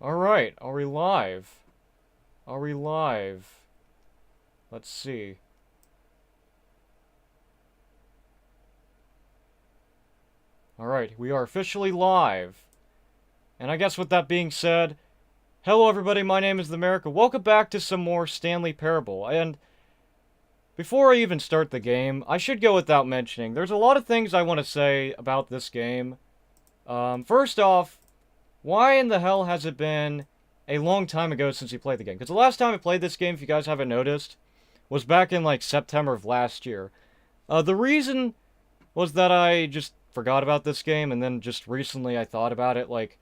Alright, are we live? Are we live? Let's see. Alright, we are officially live. And I guess with that being said, hello everybody, my name is the Maroq. Welcome back to some more Stanley Parable. And before I even start the game, I should go without mentioning, there's a lot of things I want to say about this game. First off, why in the hell has it been a long time ago since you played the game? Because the last time I played this game, if you guys haven't noticed, was back in like September of last year. The reason was that I just forgot about this game, and then just recently I thought about it like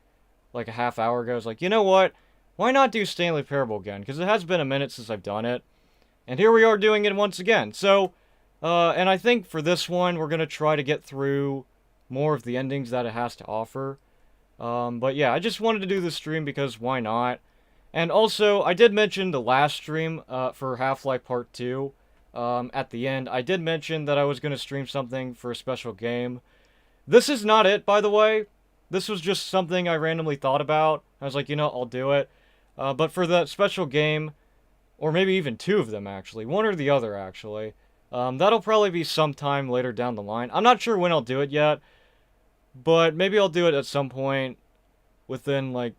a half hour ago. I was like, you know what? Why not do Stanley Parable again? Because it has been a minute since I've done it. And here we are doing it once again. So, and I think for this one, we're going to try to get through more of the endings that it has to offer. But yeah, I just wanted to do this stream because why not? And also, I did mention the last stream for Half-Life Part 2 at the end. I did mention that I was going to stream something for a special game. This is not it, by the way. This was just something I randomly thought about. I was like, you know, I'll do it. But for that special game, or maybe even two of them, actually. One or the other, actually. That'll probably be sometime later down the line. I'm not sure when I'll do it yet. But maybe I'll do it at some point within, like,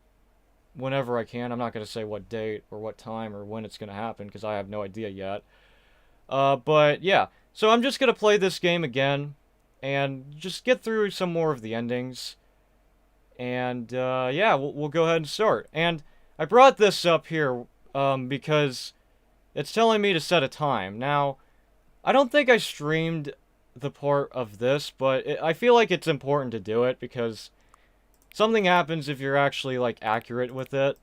whenever I can. I'm not going to say what date or what time or when it's going to happen, because I have no idea yet. But, yeah. So I'm just going to play this game again, and just get through some more of the endings. And, yeah, we'll go ahead and start. And I brought this up here, because it's telling me to set a time. Now, I don't think I streamed the part of this, but I feel like it's important to do it because something happens if you're actually like accurate with it.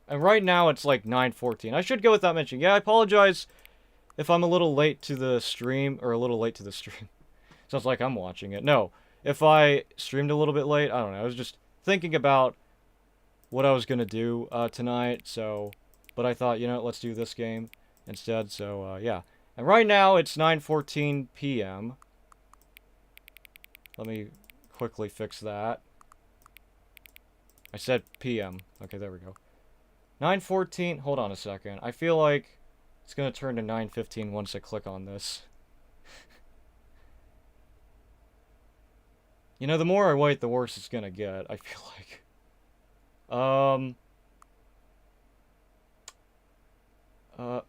And right now it's like 9:14. I should go without mentioning. Yeah, I apologize if I'm a little late to the stream, or a little late to the stream. Sounds like I'm watching it. No, if I streamed a little bit late, I don't know. I was just thinking about what I was gonna do tonight. So, but I thought, you know, let's do this game instead. So yeah. And right now, it's 9:14 p.m. Let me quickly fix that. I said p.m. Okay, there we go. 9:14. Hold on a second. I feel like it's going to turn to 9:15 once I click on this. You know, the more I wait, the worse it's going to get, I feel like.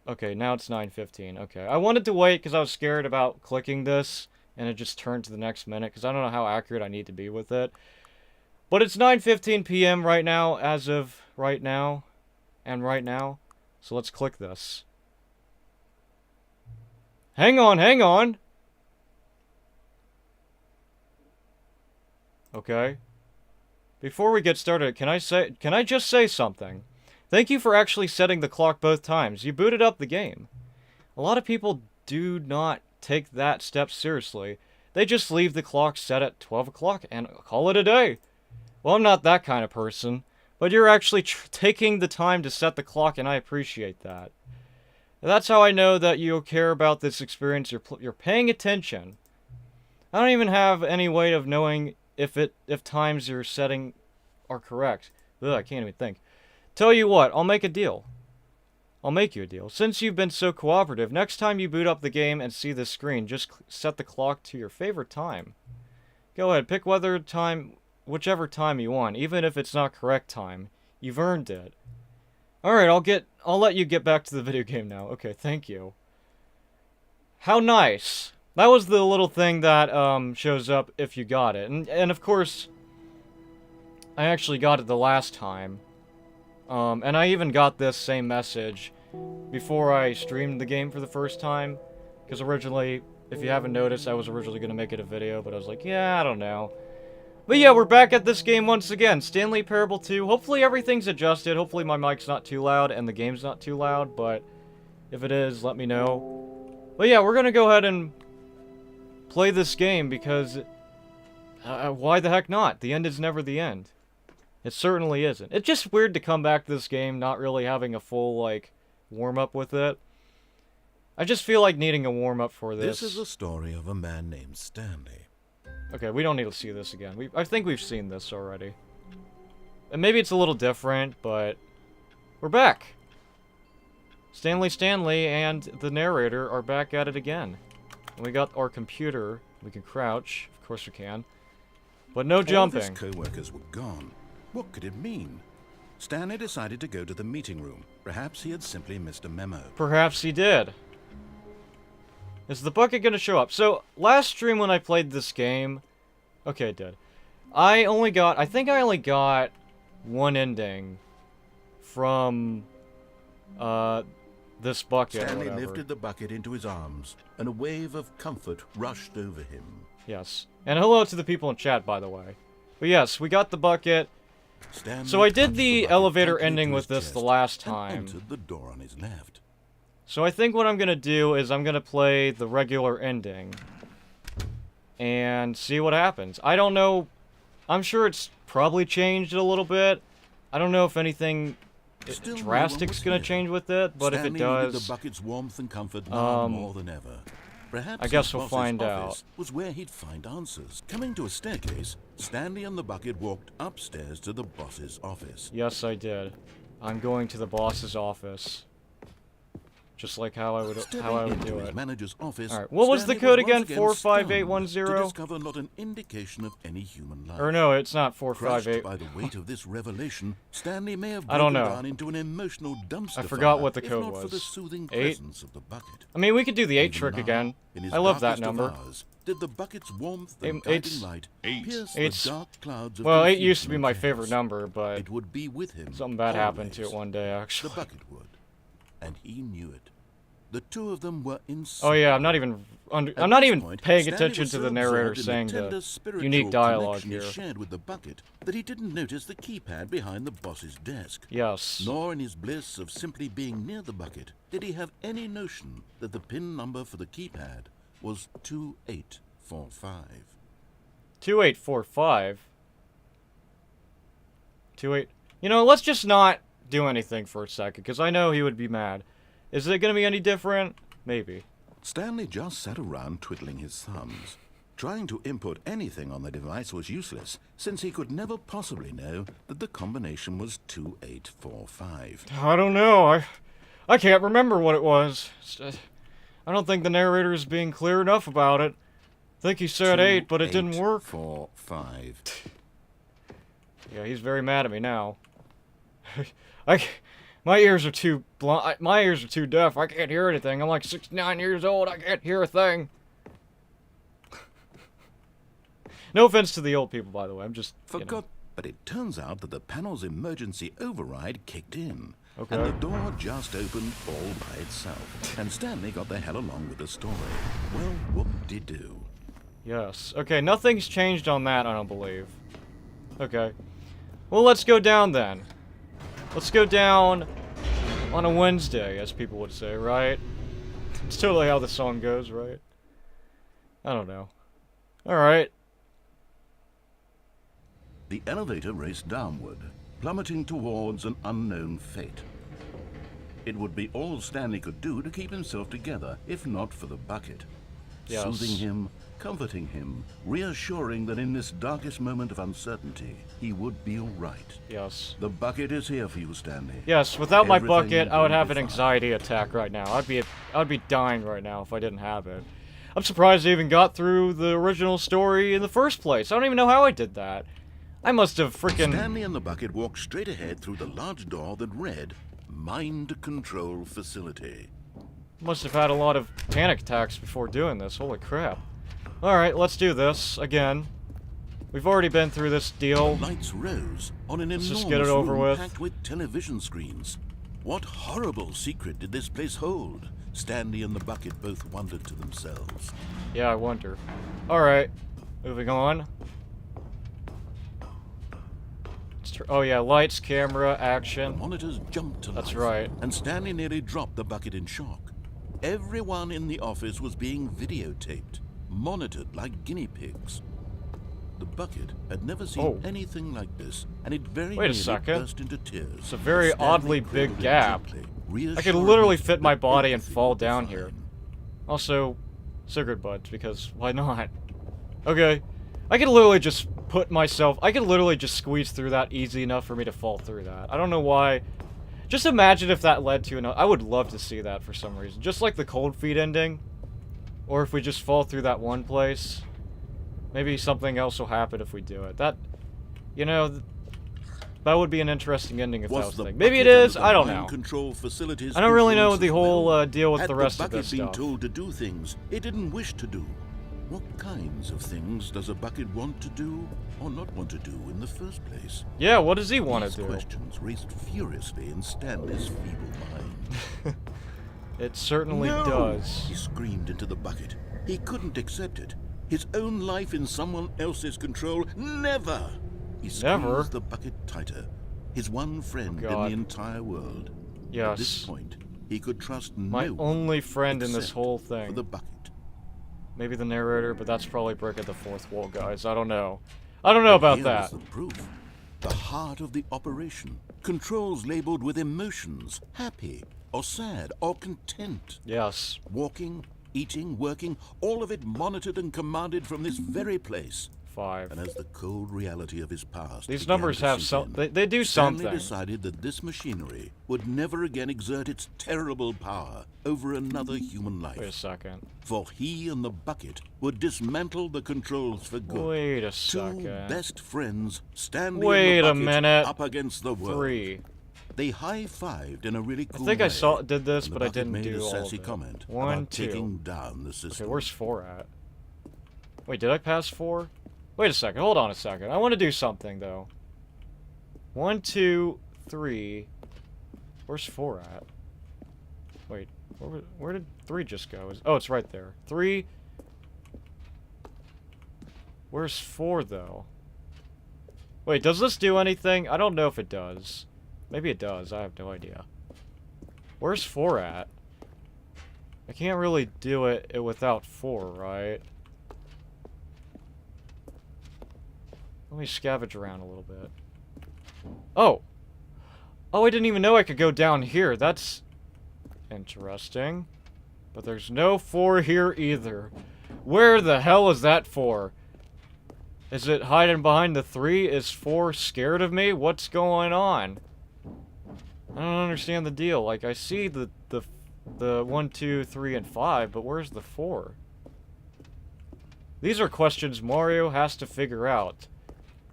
Okay, now it's 9:15. Okay, I wanted to wait because I was scared about clicking this, and it just turned to the next minute, because I don't know how accurate I need to be with it. But it's 9:15 p.m. right now, as of right now, and right now. So let's click this. Hang on, hang on! Okay. Before we get started, can I just say something? Thank you for actually setting the clock both times. You booted up the game. A lot of people do not take that step seriously. They just leave the clock set at 12 o'clock and call it a day. Well, I'm not that kind of person, but you're actually taking the time to set the clock, and I appreciate that. That's how I know that you care about this experience. You're paying attention. I don't even have any way of knowing if times you're setting are correct. Ugh, I can't even think. Tell you what, I'll make a deal. I'll make you a deal. Since you've been so cooperative, next time you boot up the game and see this screen, just set the clock to your favorite time. Go ahead, pick whichever time you want, even if it's not correct time. You've earned it. Alright, I'll let you get back to the video game now. Okay, thank you. How nice. That was the little thing that shows up if you got it. And of course, I actually got it the last time. And I even got this same message before I streamed the game for the first time. Because originally, if you haven't noticed, I was originally going to make it a video, but I was like, yeah, I don't know. But yeah, we're back at this game once again. Stanley Parable 2. Hopefully everything's adjusted. Hopefully my mic's not too loud and the game's not too loud, but if it is, let me know. But yeah, we're going to go ahead and play this game because why the heck not? The end is never the end. It certainly isn't. It's just weird to come back to this game not really having a full, like, warm-up with it. I just feel like needing a warm-up for this. This is the story of a man named Stanley. Okay, we don't need to see this again. I think we've seen this already. And maybe it's a little different, but we're back. Stanley and the narrator are back at it again. And we got our computer. We can crouch. Of course we can. But no jumping. All of his co-workers were gone. What could it mean? Stanley decided to go to the meeting room. Perhaps he had simply missed a memo. Perhaps he did. Is the bucket gonna show up? So, last stream when I played this game... Okay, it did. I think I only got one ending from, this bucket or Stanley whatever. lifted the bucket into his arms, and a wave of comfort rushed over him. Yes. And hello to the people in chat, by the way. But yes, we got the bucket. Stanley So I did punched the bucket elevator tightly ending to with his this chest the last and time. entered the door on his left. So I think what I'm gonna do is I'm gonna play the regular ending. And see what happens. I don't know. I'm sure it's probably changed a little bit. I don't know if anything Still no one drastic's was gonna here. change with it, but if it Stanley needed does, the bucket's warmth and comfort now more than ever. Perhaps I guess his we'll boss's find office out. was where he'd find answers. Coming to a staircase, Stanley and the bucket walked upstairs to the boss's office. yes, I did. I'm going to the boss's office. Just like how I would Stepping do into his it. manager's office, All right. What was the Stanley code once again? again 45810? stunned to discover not an indication of any human life. Or no, it's not Crushed 458. by the weight of this revelation, Stanley may have I don't broken know. down into an emotional dumpster I forgot fire, what the if code not for was. the soothing 8? presence of the bucket. I mean, we could do the 8 Even trick now, again. in his I love that darkest of number. hours, did the bucket's warmth and Eight's- guiding light pierce the Eight's- dark clouds of Well, 8 confusion used to be and my chaos? favorite number, but It would be with him. something bad happened to it always. one day, The actually. bucket would, and he knew it. The two of them were Oh yeah, I'm not even paying Stanley attention was to so the narrator absorbed in saying tender the spiritual unique dialogue connection here. he shared with the bucket that he didn't notice the keypad behind the boss's desk. Yes. Nor in his bliss of simply being near the bucket did he have any notion that the pin number for the keypad was 2845. 2845. 28. You know, let's just not do anything for a second, because I know he would be mad. Is it going to be any different? Maybe. Stanley just sat around twiddling his thumbs. Trying to input anything on the device was useless, since he could never possibly know that the combination was 2845. I don't know. I can't remember what it was. I don't think the narrator is being clear enough about it. I think he said 8, but it didn't work. 2845. Yeah, he's very mad at me now. My ears are too my ears are too deaf. I can't hear anything. I'm like 69 years old. I can't hear a thing. No offense to the old people, by the way. I'm just Forgot, but it turns out that the panel's emergency override kicked in. Okay. And the door just opened all by itself. And Stanley got the hell along with the story. Well, whoop-de-doo. Yes. Okay, nothing's changed on that, I don't believe. Okay. Well, let's go down then. Let's go down on a Wednesday, as people would say, right? It's totally how the song goes, right? I don't know. Alright. The elevator raced downward, plummeting towards an unknown fate. It would be all Stanley could do to keep himself together, if not for the bucket. Yes. Soothing him, comforting him, reassuring that in this darkest moment of uncertainty, he would be all right. Yes. The bucket is here for you, Stanley. Yes, without my Everything bucket, I would will have be an fine. anxiety attack right now. I'd be dying right now if I didn't have it. I'm surprised I even got through the original story in the first place. I don't even know how I did that. I must have freaking... Stanley and the bucket walked straight ahead through the large door that read, Mind Control Facility. Must have had a lot of panic attacks before doing this. Holy crap. Alright, let's do this again. We've already been through this deal. Lights rose on an Let's enormous just get it over room with. packed with television screens. What horrible secret did this place hold? Stanley and the bucket both wondered to themselves. Yeah, I wonder. Alright, moving on. Oh yeah, lights, camera, The action. monitors jumped to That's life, right. and Stanley nearly dropped the bucket in shock. Everyone in the office was being videotaped, monitored like guinea pigs. The bucket had never seen Oh. anything like this, and it very Wait a nearly second. burst into tears. It's a very Stanley oddly cradled big it gap. gently, I could reassuring literally it fit my that body and everything fall would be down here. fine. Also, cigarette butts, because why not? Okay. I could literally just put myself... I could literally just squeeze through that easy enough for me to fall through that. I don't know why. Just imagine if that led to another... I would love to see that for some reason. Just like the Cold Feet ending. Or if we just fall through that one place. Maybe something else will happen if we do it. That... You know... That would be an interesting ending if that was the thing. Maybe it is, I don't know. I don't really know the whole deal with the rest of this stuff. Had the bucket been told to do things it didn't wish to do? What kinds of things does a bucket want to do or not want to do in the first place? Yeah, what does he want to do? These questions raced furiously in Stanley's feeble mind. It certainly does. He screamed into the bucket. He couldn't accept it. His own life in someone else's control. Never! He squeezed the bucket tighter. His one friend in the entire world. Yes. At this point, he could trust my only friend in this whole for thing. the bucket. Maybe the narrator, but that's probably breaking the fourth wall, guys. I don't know. I don't know about that. Here was the proof. The heart of the operation. Controls labeled with emotions. Happy, or sad, or content. Yes. Walking, eating, working, all of it monitored and commanded from this very place. 5. And as the cold reality of his past These numbers have some... They do Stanley something. decided that this machinery would never again exert its terrible power over another human life. Wait a second. For he and the bucket would dismantle the controls for good. Wait a second. Two best friends, Stanley Wait and the a bucket, minute. up against the world. 3. They high-fived in a really cool I think way. I did this, and but the I bucket didn't made do a all of sassy it. comment 1, about 2. taking down the system. Okay, where's 4 at? Wait, did I pass 4? Wait a second, hold on a second. I want to do something, though. 1, 2, 3. Where's 4 at? Wait, where did 3 just go? Oh, it's right there. 3. Where's 4, though? Wait, does this do anything? I don't know if it does. Maybe it does, I have no idea. Where's 4 at? I can't really do it without 4, right? Let me scavenge around a little bit. Oh! Oh, I didn't even know I could go down here. That's interesting. But there's no 4 here either. Where the hell is that 4? Is it hiding behind the 3? Is 4 scared of me? What's going on? I don't understand the deal. Like, I see the 1, 2, 3, and 5, but where's the 4? These are questions Mario has to figure out.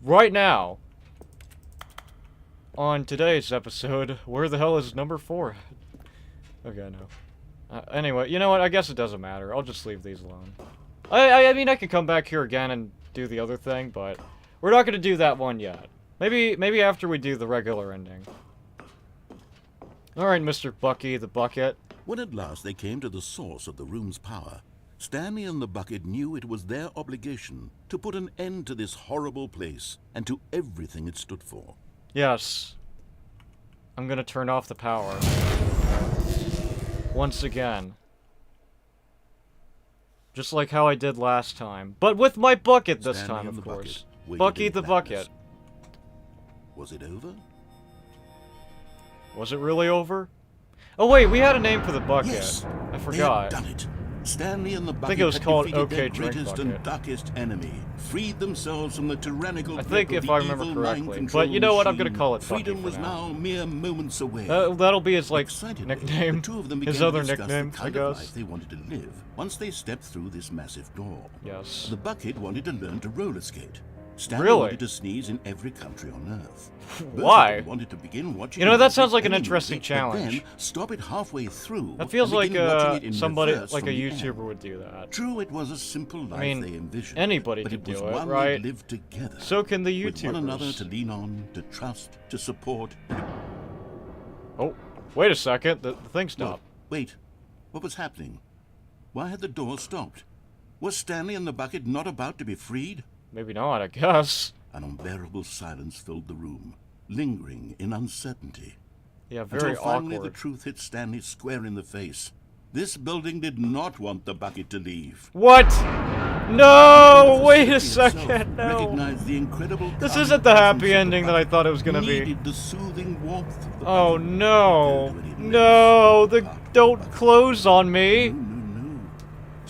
Right now, on today's episode, where the hell is number 4? Okay, no. Anyway, you know what? I guess it doesn't matter. I'll just leave these alone. I mean, I could come back here again and do the other thing, but we're not going to do that one yet. Maybe after we do the regular ending. Alright, Mr. Bucky the Bucket. When at last they came to the source of the room's power, Stanley and the bucket knew it was their obligation to put an end to this horrible place and to everything it stood for. Yes. I'm gonna turn off the power. Once again. Just like how I did last time. But with my bucket this time, of course. Bucky the Bucket. Was it over? Was it really over? Oh wait, we had a name for the bucket. Yes, I forgot. They had done it. Stanley and the bucket I think it was called defeated OK their Drink greatest Bucket. and darkest enemy, freed themselves from the tyrannical I think grip of if the I remember evil correctly. mind-control But you know what? I'm gonna machine. call it Bucky Freedom for was now. now mere moments away. That'll be his, like, Excitedly, nickname. the two of them His began other to discuss nickname, the I kind of guess. life they wanted to live once they stepped through this massive door. Yes. The bucket wanted to learn to roller skate. Stanley Really? wanted to sneeze in every country on Earth. Both Why? of them wanted to begin watching You know, it that on sounds like an any interesting movie, but challenge. Then stop it halfway through. That feels and like begin watching it in somebody, reverse like a from the YouTuber end. would do that. True, it was a simple life mean, they envisioned. anybody but could it was do it, one right? they lived together. So can the With one another YouTubers. to lean on, to trust, to support. Oh, wait a second. The thing stopped. Wait, what was happening? Why had the door stopped? Was Stanley and the bucket not about to be freed? Maybe not, I guess. An unbearable silence filled the room, lingering in uncertainty. Yeah, very Until finally awkward. the truth hit Stanley square in the face. This building did not want the bucket to leave. What? No! Wait a Himself second, no. recognized the incredible This calming isn't the presence happy of the ending that I bucket. thought it was gonna be. Needed the soothing warmth of the Oh bucket. no. Don't do it, No, Bucket. don't close on me. No.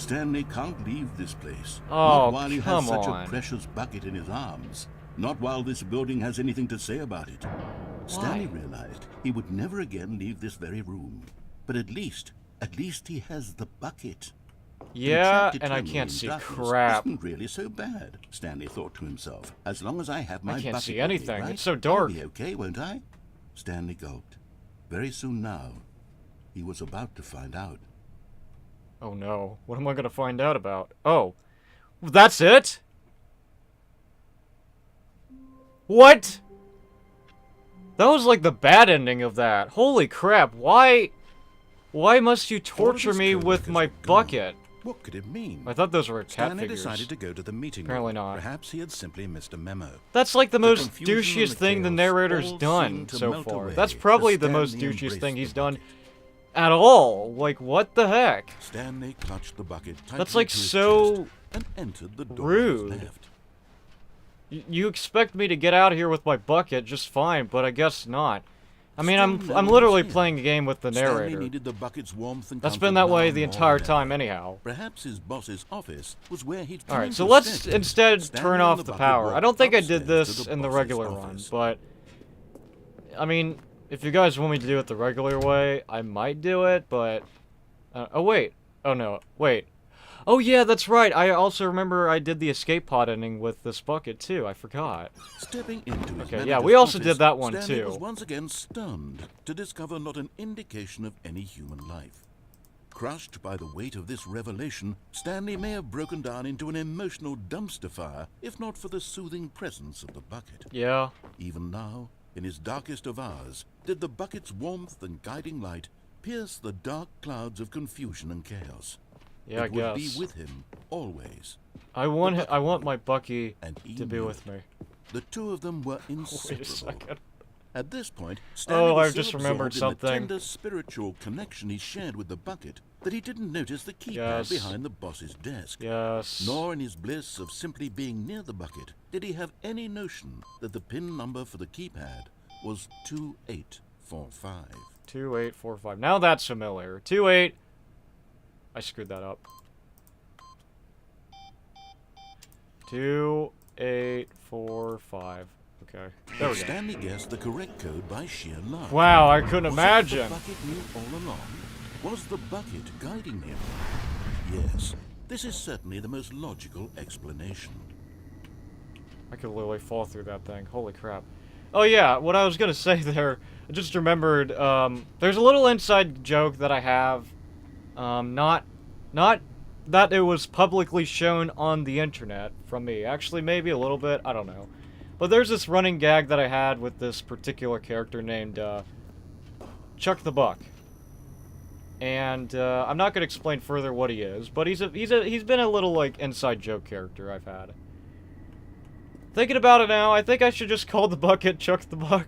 Stanley can't leave this place. Oh, not while he has such on. a precious bucket in his arms. Not while this building has anything to say about it. Stanley realized he would never again leave this very room. But at least he has the bucket. Yeah, and I can't see crap. Isn't really so bad, Stanley thought to himself. As long as I have my bucket. I can't see with me, anything. right? It's so dark. I'll be okay, won't I? Stanley gulped. Very soon now, he was about to find out. Oh no. What am I gonna find out about? Oh. That's it? What? That was like the bad ending of that. Holy crap. Why must you torture me with my bucket? What could it mean? I thought those were cat Stanley figures. decided to go to the meeting Apparently room. not. Perhaps he had simply missed a memo. That's like the most confusion and douchiest the thing the chaos narrator's all done seemed to so melt far. away That's as probably the Stanley most douchiest embraced thing the he's done bucket. at all. Like, what the heck? Stanley clutched the bucket tightly That's like to his so chest and entered the door rude. to his left. You expect me to get out of here with my bucket just fine, but I guess not. I mean, Still no I'm literally one's here. playing a game with the Stanley narrator. needed the bucket's warmth and That's comfort been that now way the more entire than time ever. anyhow. Perhaps his boss's office was where he'd come Alright, in so to let's stay. instead Stanley turn and off the the bucket power. I walked don't think I did upstairs this to in the boss's regular run, office. but... I mean, if you guys want me to do it the regular way, I might do it, but... oh, wait. Oh, no. Wait. Oh, yeah, that's right. I also remember I did the escape pod ending with this bucket, too. I forgot. Stepping into his Okay, yeah, manager's we also office, did that one, Stanley too. was once again stunned to discover not an indication of any human life. Crushed by the weight of this revelation, Stanley may have broken down into an emotional dumpster fire if not for the soothing presence of the bucket. Yeah. Even now, in his darkest of hours, did the bucket's warmth and guiding light pierce the dark clouds of confusion and chaos. Yeah, I it would guess. be with him always. I want my Bucky And he to be knew with it. me. The two of them were Wait a inseparable. second. At this point, Stanley Oh, was I've so just remembered absorbed in the something. tender spiritual connection he shared with the bucket that he didn't notice the keypad Yes. behind the boss's desk. Yes. Nor in his bliss of simply being near the bucket did he have any notion that the pin number for the keypad was 2845. 2845. Now that's familiar. 28. I screwed that up. 2845. Okay. There we go. Stanley guessed the correct code by sheer luck. Wow, I couldn't Was it imagine. The bucket knew all along? Was the bucket guiding him? Yes, this is certainly the most logical explanation. I could literally fall through that thing. Holy crap. Oh yeah, what I was gonna say there, I just remembered, there's a little inside joke that I have. Not that it was publicly shown on the internet from me. Actually, maybe a little bit, I don't know. But there's this running gag that I had with this particular character named, Chuck the Buck. And, I'm not gonna explain further what he is, but he's been a little, like, inside joke character I've had. Thinking about it now, I think I should just call the bucket Chuck the Buck.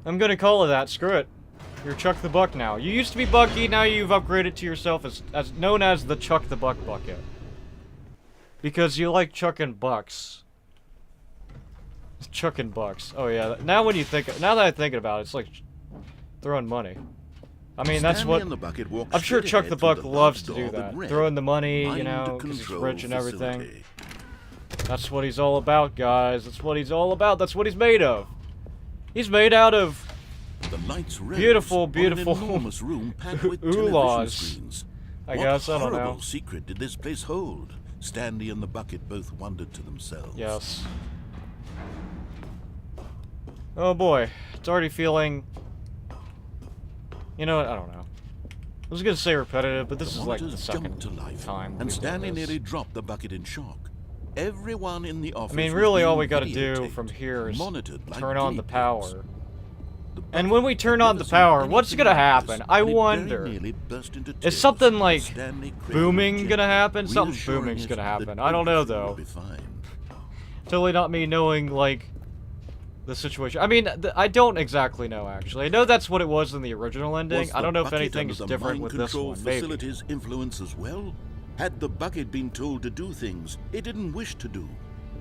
I'm gonna call it that, screw it. You're Chuck the Buck now. You used to be Bucky, now you've upgraded to yourself as known as the Chuck the Buck bucket. Because you like chucking bucks. Chucking bucks. Oh yeah, now that I'm thinking about it, it's like throwing money. I mean, that's Stanley what... and the bucket walked I'm sure straight Chuck ahead the through Buck the loves large to do door that. read, Throwing the money, you "Mind know, because he's control rich and everything. facility." That's what he's all about, guys. That's what he's all about. That's what he's made of. He's made out of The lights rose beautiful, on beautiful an enormous room packed with television oolahs. screens. I guess, I don't What horrible know. secret did this place hold? Stanley and the bucket both wondered to themselves. Yes. Oh boy, it's already feeling... You know what, I don't know. I was gonna say repetitive, but this The is like the monitors second jumped to life, time and we've done Stanley this. nearly dropped the bucket in shock. Everyone in the office I mean, was really all being we gotta do videotaped, from here is monitored like turn on the guinea pigs. power. The And bucket when we had turn on never the seen power, what's anything gonna like happen? this, I and it very wonder. nearly burst into Is tears. something like Stanley cradled booming Jen, gonna happen? Something reassuring booming's it gonna that happen. I don't know, everything though. would be fine. Totally not me knowing, like, the situation. I mean, I don't exactly know, actually. I know that's what it was in the original ending. Was I don't the know if bucket anything's under the different mind with this control one. Maybe. facility's influence as well? Had the bucket been told to do things it didn't wish to do?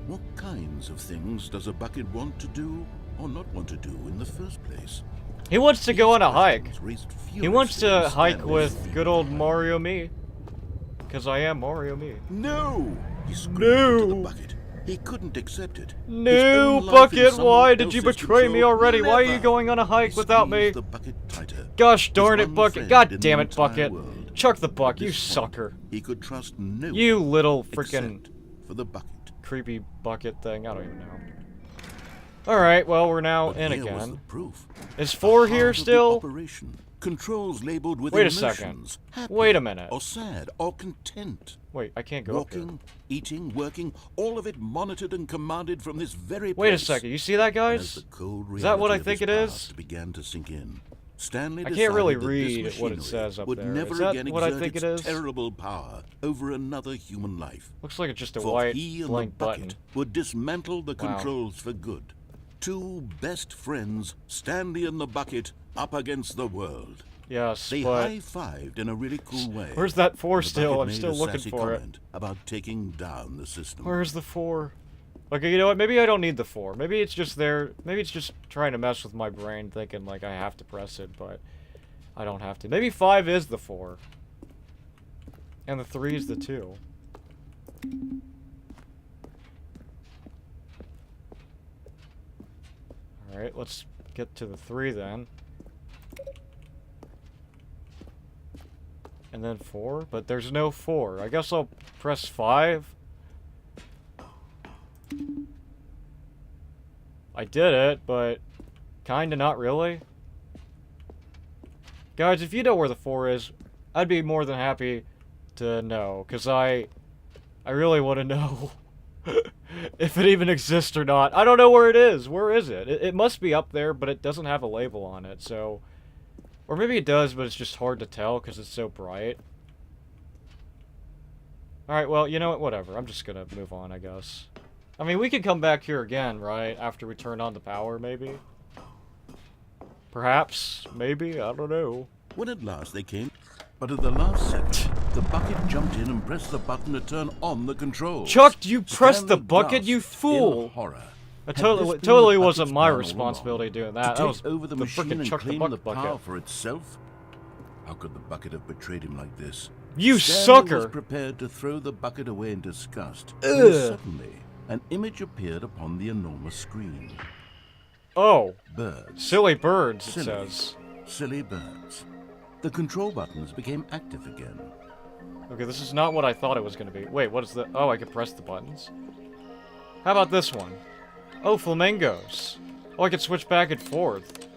What kinds of things does a bucket want to do or not want to do in the first place? He wants to go on a hike. Questions raised He wants furiously to in hike Stanley's with thinking good old mind. Mario me. because I am Mario me. No! He screamed into the bucket. He couldn't accept it. No, Bucket, why did you betray me already? Why are you going on a hike without me? The bucket tighter. Gosh darn His it, one Bucket. friend God in damn the it, Bucket. entire world. Chuck the buck, At you this point, sucker. He could trust no one You little freaking except for the bucket. creepy bucket thing. I don't even know. Alright, well, we're now But in here was again. the proof. Is 4 The here heart of the still? operation. Controls labeled with Wait a emotions. second. Happy Wait a minute. Or sad or content. Wait, I can't go up here. Walking, eating, working, all of it monitored and commanded from this very place. Wait a second, you see that, As guys? the cold Is that what I reality of think his it is? past began to sink in. Stanley I can't really decided that this read what it machinery says up would there. never Is that again what I exert think it its is? terrible power over another human life. Looks like it's just a For white he and blank the bucket button. would dismantle the Wow. controls for good. Two best friends, Stanley and the bucket, up against the world. Yes, They but high-fived in a really cool way. where's that 4 The still? bucket I'm made still a looking sassy for it. comment about taking down the system. Where's the 4? Okay, you know what? Maybe I don't need the 4. Maybe it's just there. Maybe it's just trying to mess with my brain, thinking like I have to press it, but I don't have to. Maybe 5 is the 4. And the 3 is the 2. Alright, let's get to the 3 then. And then 4? But there's no 4. I guess I'll press 5. I did it, but kinda not really. Guys, if you know where the 4 is, I'd be more than happy to know, because I really want to know if it even exists or not. I don't know where it is. Where is it? It must be up there, but it doesn't have a label on it, so... Or maybe it does, but it's just hard to tell because it's so bright. Alright, well, you know what? Whatever. I'm just gonna move on, I guess. I mean, we could come back here again, right? After we turn on the power, maybe? Perhaps? Maybe? I don't know. When at last they came, but at the last second, the bucket jumped in and pressed the button to turn on the controls. Chuck, you pressed the Stanley bucket, you gasped fool! in horror. It Had totally, this been totally the wasn't bucket's my plan all responsibility along? doing that. To That take was over the the machine frickin' and Chuck the claim Bucket the power bucket. for itself? How could the bucket have betrayed him like this? You Stanley was sucker! prepared to throw the bucket away in disgust. Ugh. When suddenly, an image appeared upon the enormous screen. Oh, Birds. silly birds, it Silly. says. Silly birds. The control buttons became active again. Okay, this is not what I thought it was going to be. Wait, what is the... Oh, I can press the buttons. How about this one? Oh, flamingos. Oh, I can switch back and forth.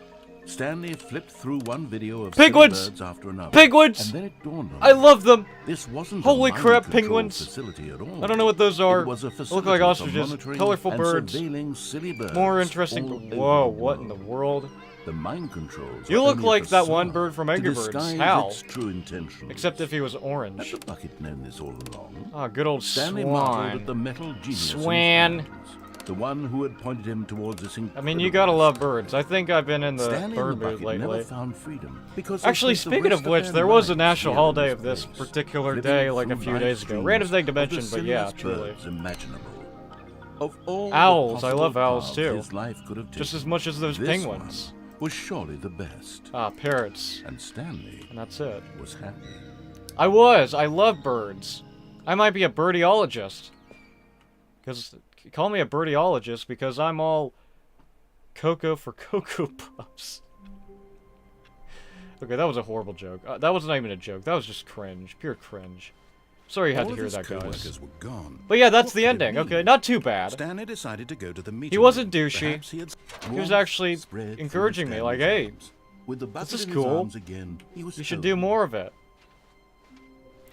Stanley flipped through one video of Penguins! silly birds after another. Penguins! And then it dawned on I him. love them! This wasn't Holy a mind crap, control penguins. facility at all. I don't know what those are. It was a They facility look like for ostriches. monitoring Colorful and birds. surveilling silly birds More interesting, all but over whoa, the what in the world. world? The mind controls You were look only a like that one facade bird from to Angry Birds, disguise Hal. its true intentions. Except if he was Had orange. the bucket known this all along? Ah, good old Stanley marveled Swan. at the metal genius in his Swan. hands, the one who had pointed him towards this I mean, you gotta incredible love birds. I think I've been in the Stanley and bird the mood bucket never lately. found freedom because they Actually, spent the speaking rest of which, their there was a lives national here in holiday this of this place, particular living day like a through few life days ago. streams Random thing to of the mention, but yeah, silliest truly. birds imaginable. Of all the Owls, I possible love owls paths too. his life could have Just taken, as much as those this penguins. one was surely the best. Ah, parrots. And Stanley And that's it. was happy. I love birds. I might be a birdieologist. Call me a birdieologist because I'm all Cocoa for Cocoa Puffs. Okay, that was a horrible joke. That wasn't even a joke. That was just cringe. Pure cringe. Sorry you had All to of hear his that, guys. co-workers were gone. But yeah, that's What the could it ending. mean? Okay, not too bad. Stanley decided to go to the meeting. He wasn't room. douchey. Perhaps he had He was warmth actually spread through encouraging me, Stanley's like, hey, arms. With the bucket is in his cool. arms again, he was you should home. do more of it.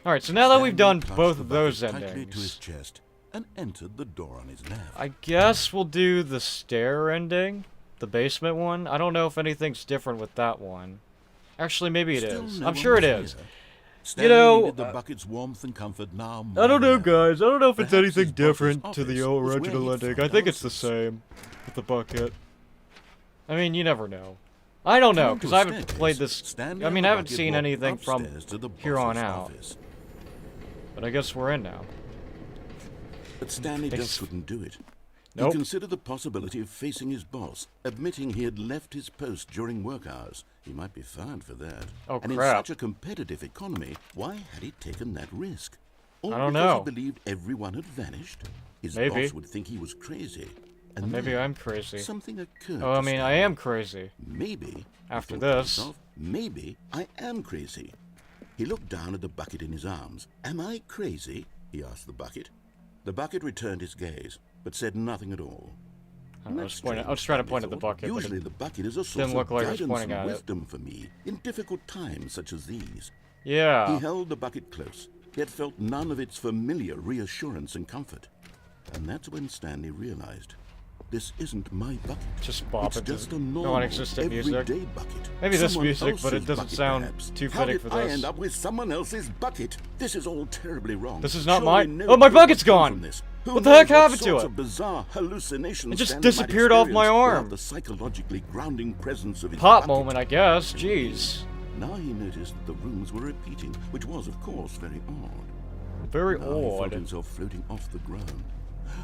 Alright, so now that we've done Stanley both clutched of the those bucket tightly to his endings, chest and entered the door on his left. I guess we'll do the stair ending, the basement one. I don't know if anything's different with that one. Actually, maybe it Still is. no I'm one sure it was is. here. You Stanley know, needed the bucket's warmth and comfort now more I don't know, than ever. guys. I don't know if it's Perhaps anything his boss's different to office the was where original he'd ending. found I think it's the answers. same with the bucket. I mean, you never know. I don't know, Coming to because a I haven't staircase, played this... Stanley I and mean, the I haven't bucket seen walked anything from upstairs to the here on boss's out. office. But I guess we're in now. But Stanley just couldn't do it. Nope. He considered the possibility of facing his boss, admitting he had left his post during work hours. He might be fired for that. Oh, and crap. in such a competitive economy, why had he taken that risk? Or I don't because know. he believed everyone had vanished? His Maybe. boss would think he was crazy. And Maybe then I'm crazy. something occurred Oh, I to mean, I Stanley. am crazy. Maybe, After he thought to this. himself, maybe I am crazy. He looked down at the bucket in his arms. Am I crazy? He asked the bucket. The bucket returned his gaze, but said nothing at all. I was trying to point at the bucket, but Usually the bucket is a source didn't look of like I was guidance pointing and at it. wisdom for me in difficult times such as these. yeah. He held the bucket close, yet felt none of its familiar reassurance and comfort. And that's when Stanley realized, this isn't my bucket. Just bop It's it. just a No normal, non-existent music. everyday bucket. Maybe this Someone music, but it else's doesn't bucket, sound perhaps. too How fitting did for I this. end up with someone else's bucket? This is all terribly wrong. This is not Surely mine. no Oh, my good bucket's will come gone. from this. Who What the heck knows happened to sorts it? of bizarre hallucinations It just Stanley might disappeared off my experience arm. without the psychologically grounding presence of his Pop bucket. moment, I guess. Jeez. Now he noticed that the rooms were repeating, which was, of course, very odd. Very Now he felt odd. himself floating off the ground.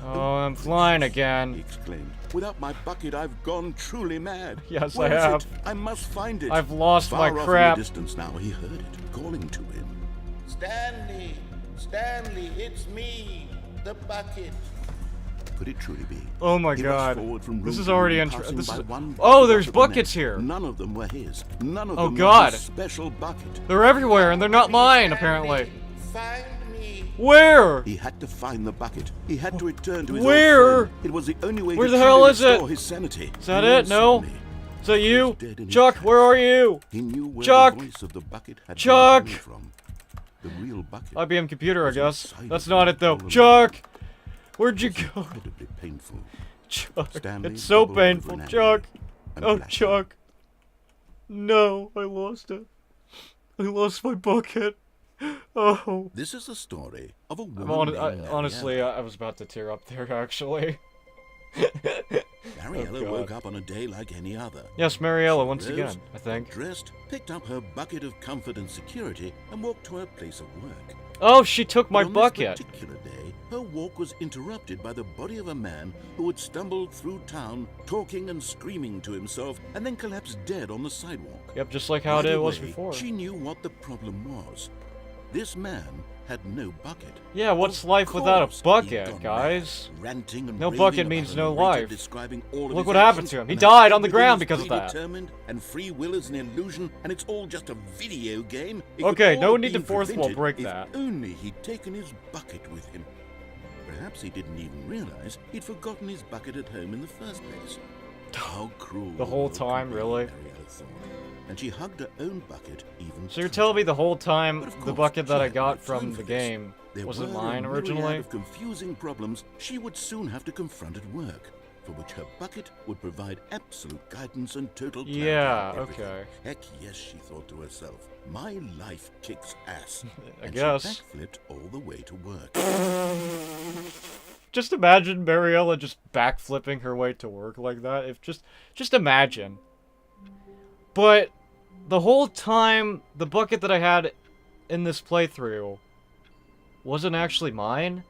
Oh, I'm flying He again. exclaimed, "Without my bucket, I've gone truly mad." Yes, Where I is have. it? I must find it. I've lost my Far off crap. in the distance now, he heard it calling to him. Stanley, Stanley, it's me, the bucket. Could it truly be? Oh my He god. rushed forward from This room is to already room, interesting. passing This by is. one Oh, bucket there's after the buckets next. here. None of them were his. None of Oh, them God. were his special bucket. They're everywhere, and they're not mine, apparently. Find me. Where? He had to find the bucket. He had to return to his Where? old friend. It was the only way Where to the truly hell is restore it? his sanity. Is that And it? No? suddenly, Is that you? dead in his Chuck, tracks. where are you? He knew where Chuck! the voice of the bucket had Chuck! been coming from. The real bucket. IBM computer, I was guess. inside That's of not him it, though. all along. Chuck! Where'd you It was go? incredibly painful. Chuck. Stanley It's so doubled over painful, in Chuck. anger and Oh, blacked out. Chuck. No, I lost it. I lost my bucket. Oh. This is the story of a woman named Honestly, Mariella. I was about to tear up there, actually. Mariella God. woke up on a day like any other. Yes, Mariella, She once rose, again, I think. dressed, picked up her bucket of comfort and security, and walked to her place of work. Oh, she took my But on bucket. this particular day, her walk was interrupted by the body of a man who had stumbled through town, talking and screaming to himself, and then collapsed dead on the sidewalk. Yep, just like how Right it was away, before. She knew what the problem was. This man had no bucket. Yeah, what's Of life without course a he'd bucket, gone guys? mad, ranting and No raving bucket about means a no narrator life. describing all of Look his what happened actions to him. He and how died on the everything ground is because of that. predetermined and free will is an illusion, and it's all just a video game. It Okay, could no all need to be fourth wall prevented break if that. only he'd taken his bucket with him. Perhaps he didn't even realize he'd forgotten his bucket at home in the first place. How cruel. The whole world could time, be, really? Mariella thought. And she hugged her own bucket even So you're telling me the whole time But of the course, bucket she that I had got no from time the for this. game There wasn't were mine a myriad originally? of confusing problems she would soon have to confront at work, for which her bucket would provide absolute guidance and total clarity. Yeah, on everything. okay. Heck yes, she thought to herself. My life kicks ass. I and guess. she backflipped all the way to work. Just imagine Mariella just backflipping her way to work like that. If just imagine. But the whole time, the bucket that I had in this playthrough wasn't actually mine.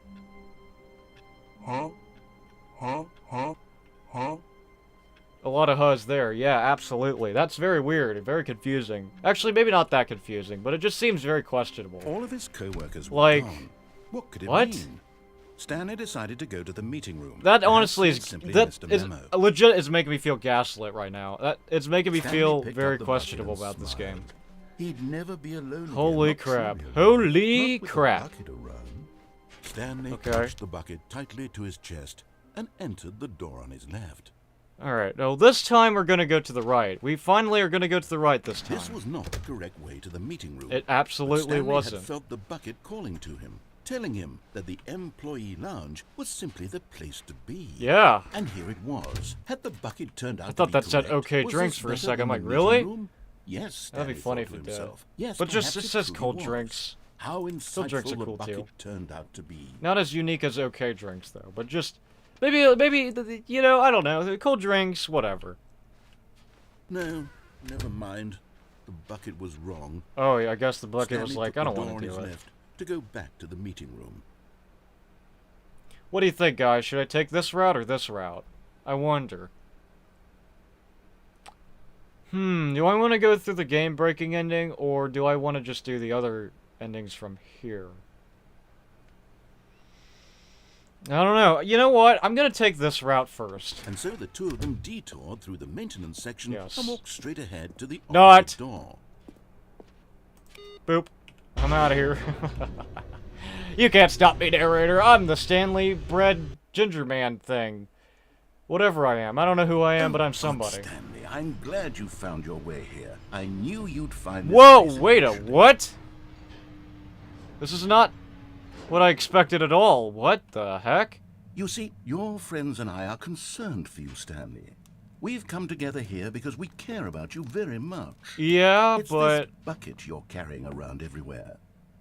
A lot of huhs there. Yeah, absolutely. That's very weird and very confusing. Actually, maybe not that confusing, but it just seems very questionable. All of his co-workers were Like, gone. What could it what? mean? Stanley decided to go to the meeting room. That Perhaps honestly he is had simply that missed a is memo. legit is making me feel gaslit right now. That it's making me Stanley feel picked very up the bucket questionable and about this game. smiled. He'd never be alone again, Holy not crap. truly alone. Holy Not with a crap. bucket around. Stanley Okay. clutched the bucket tightly to his chest and entered the door on his left. Alright, well this time we're gonna go to the right. We finally are gonna go to the right this time. This was not the correct way to the meeting room. It But absolutely Stanley wasn't. had felt the bucket calling to him, telling him that the employee lounge was simply the place to be. Yeah. And here it was. Had the bucket turned out I thought to be that said correct, okay was drinks this for a better second. than I'm like, the really? meeting room? Yes, That'd be Stanley funny thought if to it did. himself. Yes, But just perhaps it says truly cold was. drinks. How Cold drinks are insightful the cool, too. bucket turned out to be. Not as unique as okay drinks though, but just maybe you know, I don't know, cold drinks, whatever. No, never mind. The bucket was wrong. Oh yeah, I guess the bucket was Stanley like, took I the don't door want on to his do it. left to go back to the meeting room. What do you think, guys? Should I take this route or this route? I wonder. Do I want to go through the game-breaking ending, or do I want to just do the other endings from here? I don't know. You know what? I'm gonna take this route first. And so the two of them detoured through the maintenance section Yes. and walked straight ahead to the Not. opposite door. Boop. I'm out of here. You can't stop me, narrator. I'm the Stanley Bread Ginger Man thing. Whatever I am. I don't know who I am, but I'm somebody. Good Stanley, I'm glad you found your way here. I knew you'd find this Whoa, place wait a efficient. what? This is not what I expected at all. What the heck? You see, your friends and I are concerned for you, Stanley. We've come together here because we care about you very much. Yeah, It's but... this bucket you're carrying around everywhere.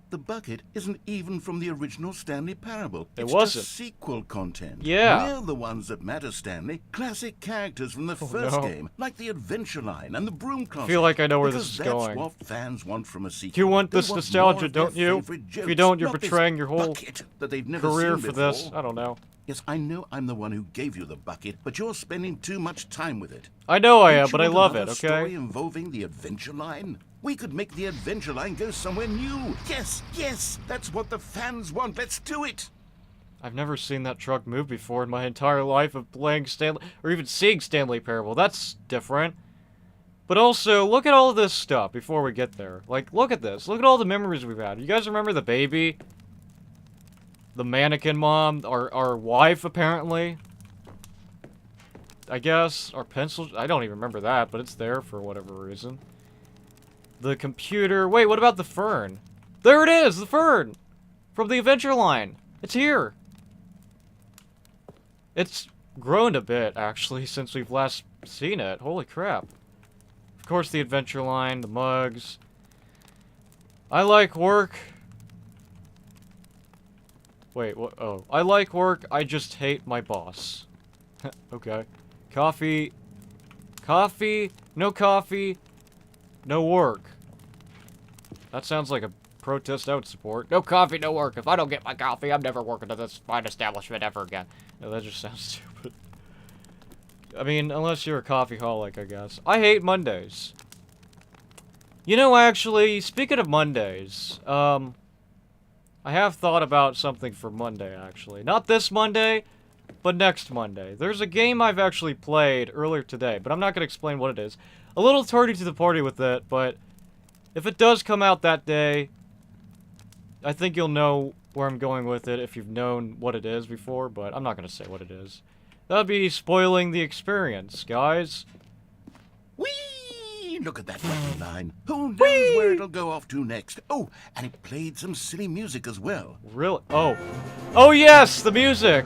The bucket isn't even from the original Stanley Parable. It's wasn't. just sequel content. Yeah. We're the ones that matter, Stanley. Classic characters from the first no. game, like the Adventure Line and the Broom Closet. I feel like I know where Because this is that's going. what fans want from a sequel. You want They this want nostalgia, more of their don't you? favorite If you jokes, don't, you're not this betraying your whole bucket that they've never career seen for before. this. I don't know. Yes, I know I'm the one who gave you the bucket, but you're spending too much time with it. I know I Don't am, you but I want love it, another okay? Story involving the Adventure Line? We could make the Adventure Line go somewhere new. Yes, yes, that's what the fans want. Let's do it. I've never seen that truck move before in my entire life of playing Stanley, or even seeing Stanley Parable. That's different. But also, look at all of this stuff before we get there. Like, look at this. Look at all the memories we've had. You guys remember the baby? The mannequin mom? Our wife, apparently? I guess. Our pencil... I don't even remember that, but it's there for whatever reason. The computer... Wait, what about the fern? There it is! The fern! From the Adventure Line! It's here! It's grown a bit, actually, since we've last seen it. Holy crap. Of course, the Adventure Line, the mugs. I like work. Wait, what? Oh. I like work, I just hate my boss. Okay. Coffee. Coffee. No coffee. No work. That sounds like a protest I would support. No coffee, no work. If I don't get my coffee, I'm never working at this fine establishment ever again. No, that just sounds stupid. I mean, unless you're a coffeeholic, I guess. I hate Mondays. You know, actually, speaking of Mondays, I have thought about something for Monday, actually. Not this Monday, but next Monday. There's a game I've actually played earlier today, but I'm not going to explain what it is. A little tardy to the party with it, but if it does come out that day, I think you'll know where I'm going with it if you've known what it is before, but I'm not going to say what it is. That'd be spoiling the experience, guys. Whee! Look at that bucket line. Who knows where it'll go off to next? Oh, and it played some silly music as well. Really? Oh. Oh, yes! The music!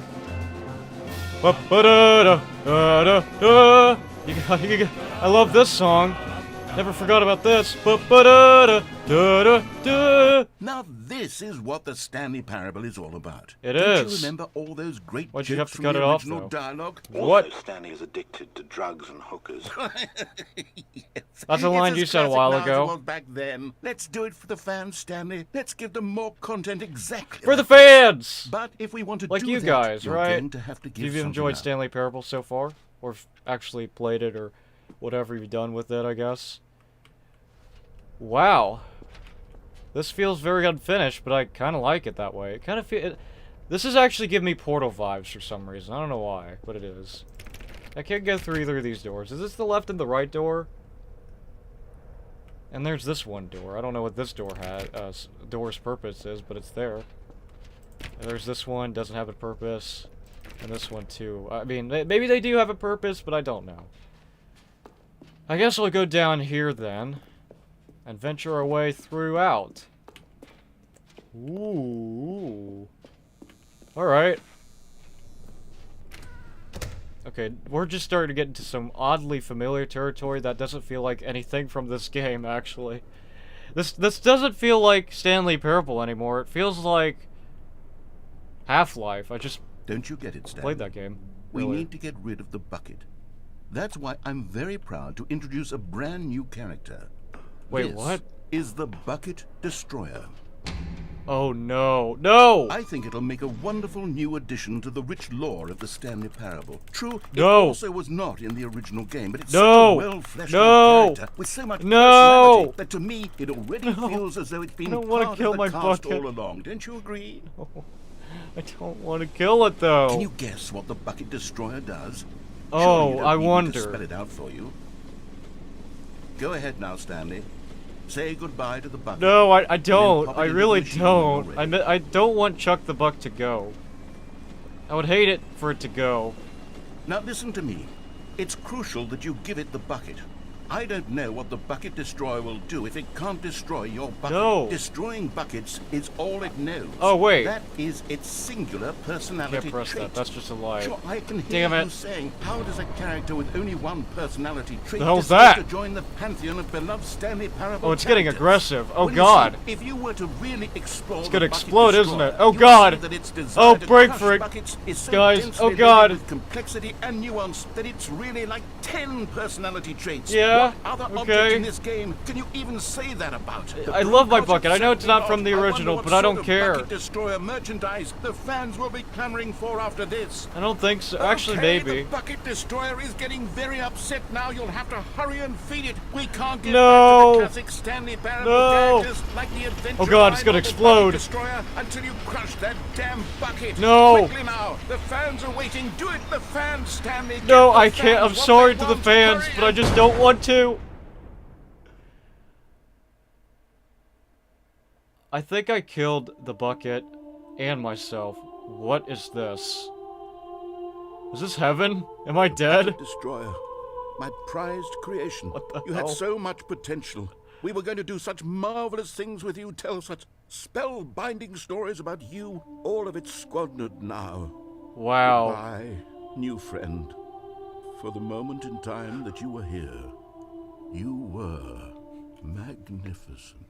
Ba-ba-da-da-da-da-da. I love this song. Never forgot about this. Ba-ba-da-da-da-da-da. Now this is what the Stanley Parable is all about. It Don't is. you remember all those great Why'd jokes you have to from cut the it off, original though? dialogue? What? Also, Stanley is addicted to drugs and hookers. That's a line It's you as said a classic while now as it ago. was back then. Let's do it for the fans, Stanley. Let's give them more content exactly. For the like this. fans! But if we want to Like do you that, guys, you're right? going to have to If give you've something enjoyed up. Stanley Parable so far, or actually played it, or whatever you've done with it, I guess. Wow. This feels very unfinished, but I kind of like it that way. It kind of this is actually giving me Portal vibes for some reason. I don't know why, but it is. I can't get through either of these doors. Is this the left and the right door? And there's this one door. I don't know what this door door's purpose is, but it's there. And there's this one, doesn't have a purpose. And this one too. I mean, maybe they do have a purpose, but I don't know. I guess I'll go down here then. And venture our way throughout. Ooh. Alright. Okay, we're just starting to get into some oddly familiar territory that doesn't feel like anything from this game, actually. This doesn't feel like Stanley Parable anymore. It feels like Half-Life. I just Don't you get it, Stan? played that game. We earlier. need to get rid of the bucket. That's why I'm very proud to introduce a brand new character. Wait, This what? is the Bucket Destroyer. Oh no. No! I think it'll make a wonderful new addition to the rich lore of the Stanley Parable. True, it No. also was not in the original game, but it's No. such a well-fleshed No. out character with so much No. personality that to me it already feels as though it's been I don't wanna part kill of my the cast bucket. all along. Don't you agree? I don't want to kill it, though. Can you guess what the bucket destroyer does? Oh, Surely you don't I need me wonder. to spell it out for you. Go ahead now, Stanley. Say goodbye to the bucket. No, I don't. pop it I into the really machine when don't. you're ready. I don't want Chuck the Buck to go. I would hate it for it to go. Now listen to me. It's crucial that you give it the bucket. I don't know what the bucket destroyer will do if it can't destroy your bucket. No. Destroying buckets is all it knows. Oh, wait. That is its singular personality Can't press trait. that. That's just a lie. Sure, I can Damn hear it. you saying, how does a character with only one personality trait The hell's decide that? to join the pantheon of beloved Stanley Parable Oh, it's getting characters? aggressive. Oh, Well, you God. see, if you were to really explore It's the gonna bucket explode, isn't destroyer, it? Oh, you'd God. see that its Oh, desire to break crush for it. buckets is so Guys, densely oh, laden God. with complexity and nuance that it's really like 10 personality traits. Yeah, What other okay. object in this game can you even say that about? I love my bucket. I know it's not from the original, but I don't care. Bucket destroyer merchandise the fans will be clamoring for after this. I don't think so. Actually, Okay, maybe. The bucket destroyer is getting very upset now. You'll have to hurry and feed it. We can't get No. back to the classic Stanley Parable No. characters like the Adventure Oh, God, it's Line gonna or the explode. Bucket Destroyer until you crush that damn bucket. No. Quickly now. The fans are waiting. Do it, the fans, Stanley. Get No, the I can't. fans I'm what sorry they to the want. fans, Hurry but I and- just don't want to. I think I killed the bucket and myself. What is this? Is this heaven? Am I dead? Bucket Destroyer, my prized creation. What the You hell? had so much potential. We were going to do such marvelous things with you, tell such spellbinding stories about you. All of it squandered now. Wow. Goodbye, new friend. For the moment in time that you were here, you were magnificent.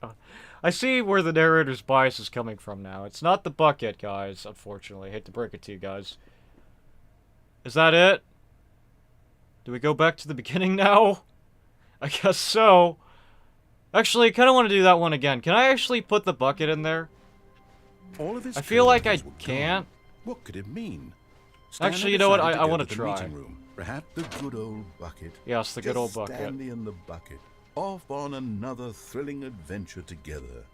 God. I see where the narrator's bias is coming from now. It's not the bucket, guys, unfortunately. I hate to break it to you guys. Is that it? Do we go back to the beginning now? I guess so. Actually, I kind of want to do that one again. Can I actually put the bucket in there? All of his I feel like I co-workers were gone. can't. What could it mean? Actually, you know what? Stanley I want decided to go try. the meeting room. Perhaps the good old bucket. Yes, the good Just old bucket. Stanley and the bucket, off on another thrilling adventure together.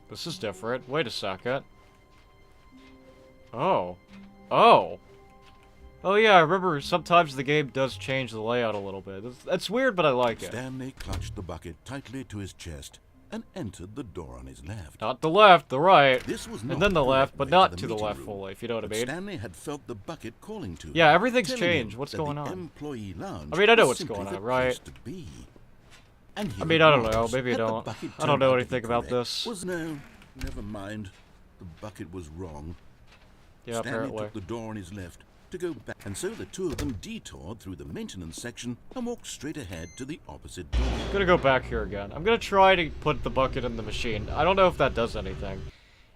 This is different. Wait a second. Oh. Oh. Oh yeah, I remember sometimes the game does change the layout a little bit. That's weird, but I like it. Stanley clutched the bucket tightly to his chest and entered the door on his left. Not the left, the right. This was And not then the the left, right but way not to to the the meeting left room. fully, if you know what I But mean. Stanley had felt the bucket calling to him. Yeah, everything's telling changed. him What's that going the on? Employee lounge I mean, I know was what's going simply on, the right? place to be. And I here mean, it I don't know. was. Maybe I Had the don't. bucket I don't turned know out to be anything about correct? this. Was no, never mind. The bucket was wrong. Yeah, Stanley apparently. took the door on his left to go back, and so the two of them detoured through the maintenance section and walked straight ahead to the opposite door. I'm gonna go back here again. I'm gonna try to put the bucket in the machine. I don't know if that does anything.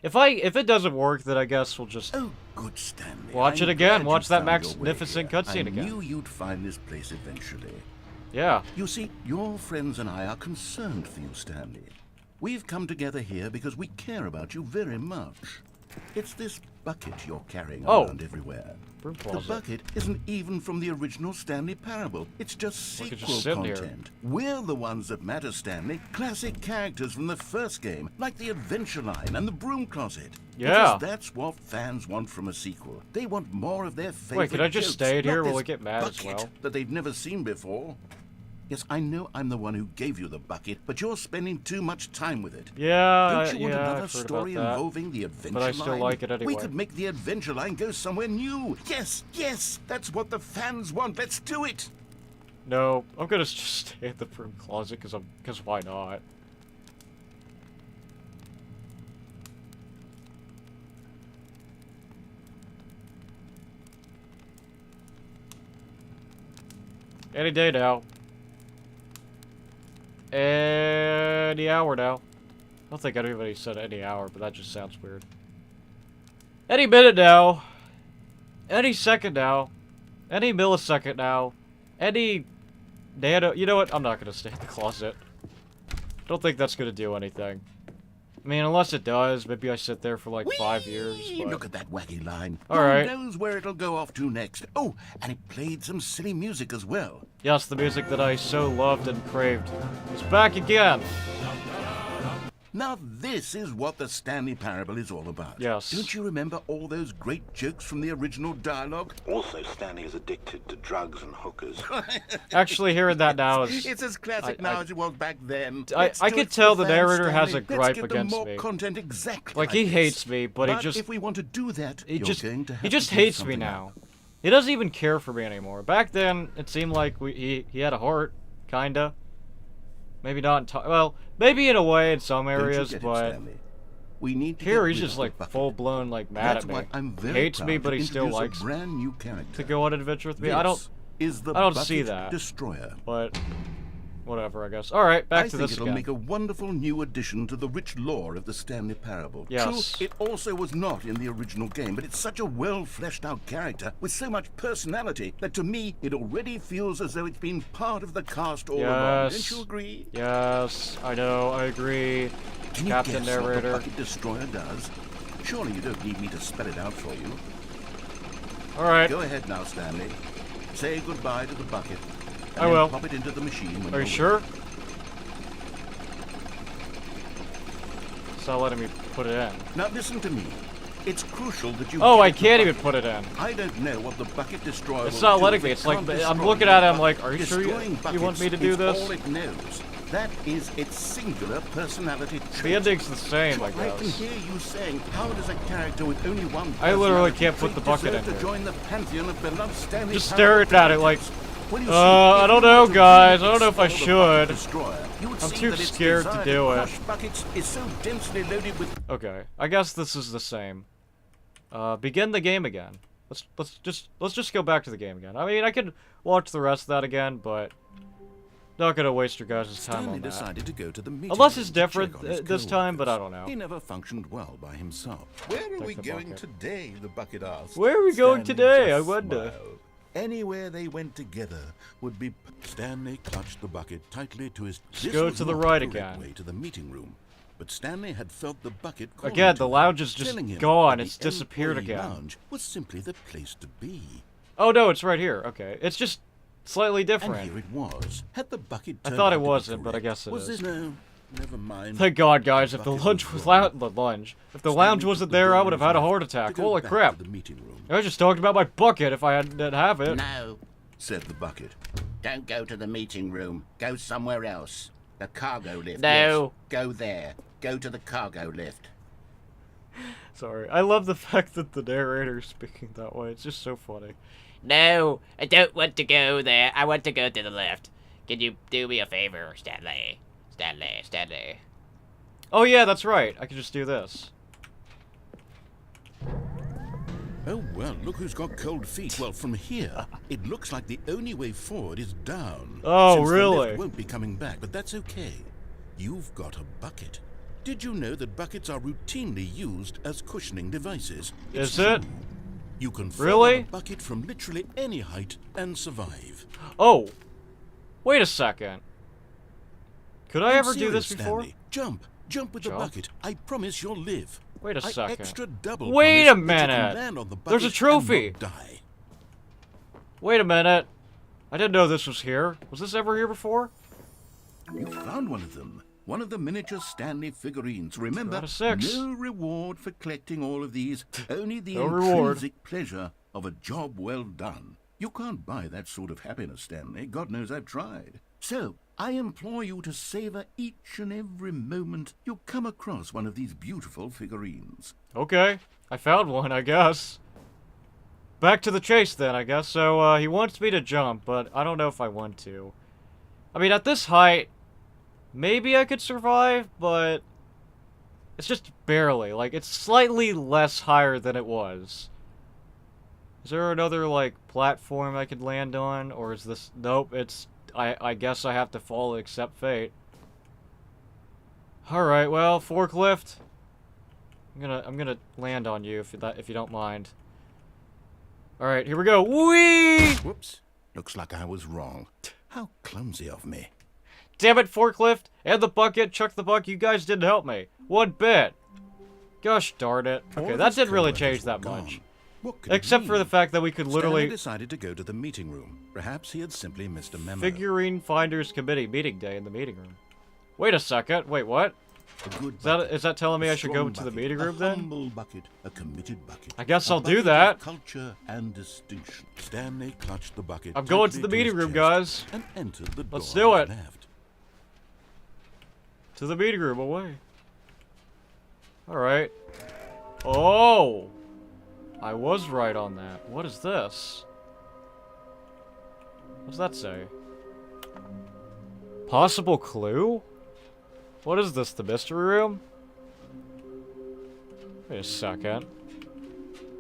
If it doesn't work, then I guess we'll just... Oh, good, Stanley. Watch it I'm again. glad Watch you that found your way magnificent here. cutscene again. I knew you'd find this place eventually. Yeah. You see, your friends and I are concerned for you, Stanley. We've come together here because we care about you very much. It's this bucket you're carrying Oh. around everywhere. Broom The closet. bucket isn't even from the original Stanley Parable. It's just Look, it's sequel just sitting here. content. We're the ones that matter, Stanley. Classic characters from the first game, like the Adventure Line and the Broom Closet. Yeah. Because that's what fans want from a sequel. They want more of their favorite Wait, can I just jokes, stay in here? not Will this I get mad as bucket well? that they've never seen before. Yes, I know I'm the one who gave you the bucket, but you're spending too much time with it. Yeah, Don't you want yeah, another I've heard story about that. involving the Adventure But I still Line? like it anyway. We could make the Adventure Line go somewhere new. Yes, yes, that's what the fans want. Let's do it. No, I'm gonna just stay in the broom closet because why not? Any day now. Any hour now. I don't think anybody said any hour, but that just sounds weird. Any minute now. Any second now. Any millisecond now. Any nano... You know what? I'm not going to stay in the closet. Don't think that's going to do anything. I mean, unless it does, maybe I sit there for like 5 years, Whee! but... Look at that wacky line. All Who right. knows where it'll go off to next? Oh, and it played some silly music as well. Yes, the music that I so loved and craved is back again. Now this is what the Stanley Parable is all about. Yes. Don't you remember all those great jokes from the original dialogue? Also, Stanley is addicted to drugs and hookers. Actually, hearing that now is... It's as classic now as it was back then. I Let's do could it for tell the fans, narrator has Stanley. a gripe Let's give them against more me. content exactly Like, he this. hates me, but he just... if we want to do that, He you're just, going to have he just to give hates me something now. up. He doesn't even care for me anymore. Back then, it seemed like he had a heart, kinda. Maybe not well, maybe in a way in some Don't you areas, get it, but Stanley? We need to here get he's rid just of the like bucket. full-blown like mad That's at me. why I'm very Hates me, proud but to he still introduce likes a brand new character. to go on an adventure with me. This I don't is the I don't Bucket see that. Destroyer. But whatever, I guess. All right, back to I think this it'll again. make a wonderful new addition to the rich lore of the Stanley Parable. Yes. True, it also was not in the original game, but it's such a well-fleshed-out character with so much personality that to me it already feels as though it's been part of the cast all along. Don't you agree? Yes, I know, I agree. Can you Captain guess what the Narrator. Bucket Destroyer does? Surely you don't need me to spell it out for you. All right. Go ahead now, Stanley. Say goodbye to the bucket. And I then will. Pop it into the machine when Are you you're sure? It's not letting me put it in. Now listen to me. It's crucial that you. Oh, get I the can't even bucket. put it in. I don't know what the Bucket Destroyer It's will not do letting if me. it It's like can't I'm destroy looking the at it. I'm bucket. like, are you sure Destroying you want me to do is this? all it knows. That is its singular personality trait. The ending's the same, Sure, I I can guess. hear you saying, how does a character with only one I literally personality can't put trait the bucket deserve in to here. join the pantheon of beloved Stanley Just Parable staring at it like, characters? Well, you see, I if don't you know, were to guys. really I don't know if I explore the Bucket should. Destroyer, you would I'm see too that its scared to desire do it. crush buckets is so densely loaded with. Okay, I guess this is the same. Begin the game again. Let's just go back to the game again. I mean, I could watch the rest of that again, but not gonna waste your guys' time Stanley on that. decided to go to the meeting Unless room it's to different check on his this time, but I co-workers. don't know. He never functioned well by himself. Where are Take we the going bucket. today? The bucket asked. Where are we going Stanley today? just I wonder. smiled. Anywhere they went together would be. Stanley clutched the bucket tightly to his. Let's This go was to the not right correct again. way to the meeting room, but Stanley had felt the bucket calling Again, to the him, lounge is just telling him gone. that It's the disappeared employee again. Lounge was simply the place to be. Oh no, it's right here. Okay, it's just slightly And different. here it was. Had the bucket I turned thought out it to be wasn't, but I correct? guess it was is. This? No, never mind. Thank God, guys. If the bucket lunch was was wrong. if the lounge Stanley wasn't put the there, I door would have in had a his heart mouth to attack. go Holy back crap! to the meeting room. I was just talking about my bucket. If I didn't have it. No, Said the bucket. don't go to the meeting room. Go somewhere else. The cargo lift. No. Yes. Go there. Go to the cargo lift. Sorry. I love the fact that the narrator's speaking that way. It's just so funny. No, I don't want to go there. I want to go to the left. Can you do me a favor, Stanley? Stanley. Oh yeah, that's right. I can just do this. Oh, well, look who's got cold feet. Well, from here, it looks like the only way forward is down. Oh, since The really? lift won't be coming back, but that's okay. You've got a bucket. Did you know that buckets are routinely used as cushioning devices? Is it? true. You can fall Really? on a bucket from literally any height and survive. Oh. Wait a second. Could I I'm ever do this serious, before? Stanley. Jump with Jump? the bucket. I promise you'll live. Wait a I second. extra double Wait promise a that you can minute. land on the There's a bucket trophy. and not die. Wait a minute. I didn't know this was here. Was this ever here before? You found one of them. One of the miniature Stanley figurines. Remember, out of 6. no reward for collecting all of these. Only the No reward. intrinsic pleasure of a job well done. You can't buy that sort of happiness, Stanley. God knows I've tried. So, I implore you to savor each and every moment you come across one of these beautiful figurines. Okay. I found one, I guess. Back to the chase then, I guess. So, he wants me to jump, but I don't know if I want to. I mean, at this height, maybe I could survive, but it's just barely. Like, it's slightly less higher than it was. Is there another, like, platform I could land on? Or is this... Nope, it's... I guess I have to fall and accept fate. Alright, well, forklift. I'm gonna land on you if you don't mind. Alright, here we go. Whee! Whoops. Looks like I was wrong. How clumsy of me. Damn it, forklift! And the bucket, chuck the bucket, you guys didn't help me. One bit. Gosh darn it. All Okay, of that his didn't really co-workers change were that gone. much. What could it Except for mean? the fact that we could Stanley literally... decided to go to the meeting room. Perhaps he had simply missed a memo. Figurine Finders Committee meeting day in the meeting room. Wait a second. Wait, what? A good Is that telling me a I should go strong to the bucket, meeting room a then? humble bucket, a committed bucket. I guess A I'll do bucket that. of culture and distinction. Stanley clutched the bucket. I'm going to tightly the meeting his room, chest guys. And entered the door Let's do on it. his left. To the meeting room, away. Alright. Oh! I was right on that. What is this? What does that say? Possible clue? What is this, the mystery room? Wait a second.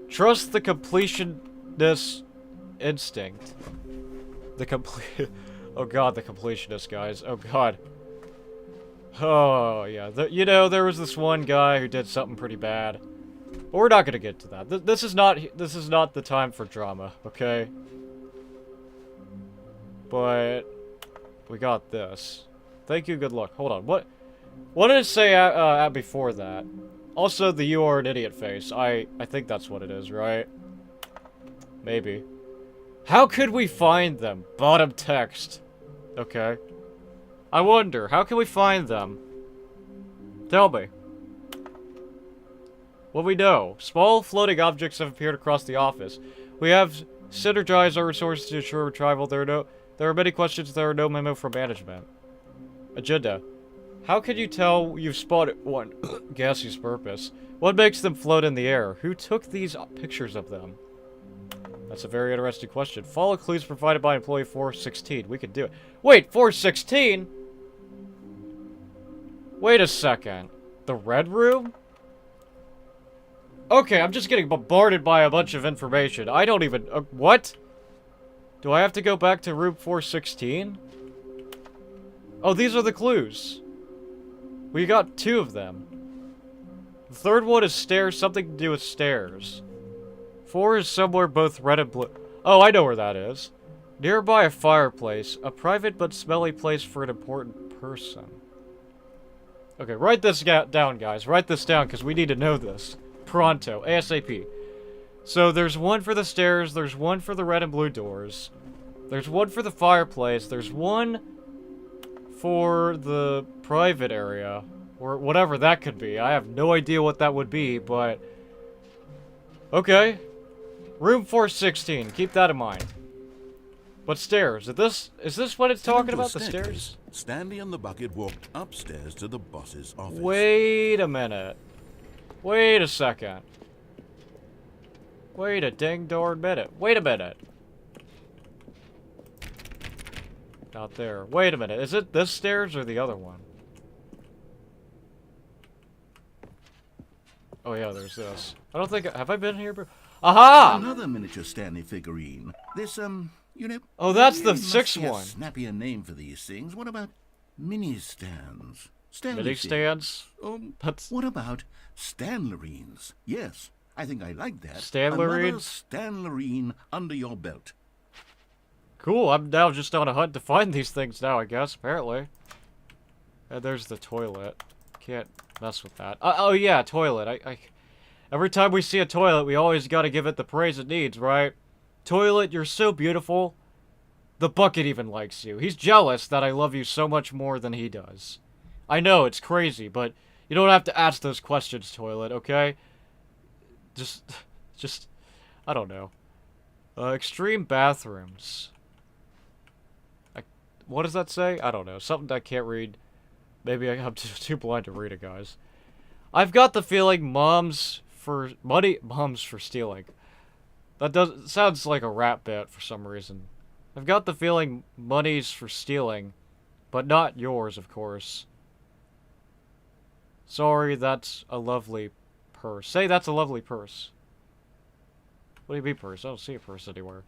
Trust the completionist instinct. The complete... Oh god, the completionist, guys. Oh god. Oh, yeah. You know, there was this one guy who did something pretty bad. But we're not gonna get to that. This is not the time for drama, okay? But we got this. Thank you, good luck. Hold on. What did it say before that? Also, the "you are an idiot" face. I think that's what it is, right? Maybe. How could we find them? Bottom text. Okay. I wonder, how can we find them? Tell me. What we know. Small floating objects have appeared across the office. We have synergized our resources to ensure retrieval. There are many questions. There are no memo from management. Agenda. How can you tell you've spotted one gaseous purpose? What makes them float in the air? Who took these pictures of them? That's a very interesting question. Follow clues provided by employee 416. We can do it. Wait, 416? Wait a second. The red room? Okay, I'm just getting bombarded by a bunch of information. I don't even... what? Do I have to go back to room 416? Oh, these are the clues. We got 2 of them. The third one is stairs, something to do with stairs. 4 is somewhere both red and blue. Oh, I know where that is. Nearby a fireplace. A private but smelly place for an important person. Okay, write this down, guys. Write this down, because we need to know this. Pronto. ASAP. So, there's one for the stairs. There's one for the red and blue doors. There's one for the fireplace. There's one for the private area. Or whatever that could be. I have no idea what that would be, but... okay. Room 416. Keep that in mind. But stairs. Is this what it's talking about? The stairs? Stanley and the bucket walked upstairs to the boss's office. Wait a minute. Wait a second. Wait a ding-darn minute. Wait a minute. Not there. Wait a minute. Is it this stairs or the other one? Oh yeah, there's this. I don't think... have I been here before? Aha! Another miniature Stanley figurine. This, you know... Oh, that's the must 6th be a one. snappier name for these things. What about mini stands? Mini stands? That's... what about Stanlerines? Yes, I think I like that. Stanlerines? Another Stanlerine under your belt. Cool, I'm now just on a hunt to find these things now, I guess, apparently. And there's the toilet. Can't mess with that. Oh yeah, toilet. Every time we see a toilet, we always gotta give it the praise it needs, right? Toilet, you're so beautiful. The bucket even likes you. He's jealous that I love you so much more than he does. I know, it's crazy, but you don't have to ask those questions, toilet, okay? Just, I don't know. Extreme bathrooms. What does that say? I don't know. Something I can't read. Maybe I'm too blind to read it, guys. I've got the feeling moms for stealing. That sounds like a rap bit for some reason. I've got the feeling money's for stealing, but not yours, of course. Sorry, that's a lovely purse. Say that's a lovely purse. What do you mean purse? I don't see a purse anywhere.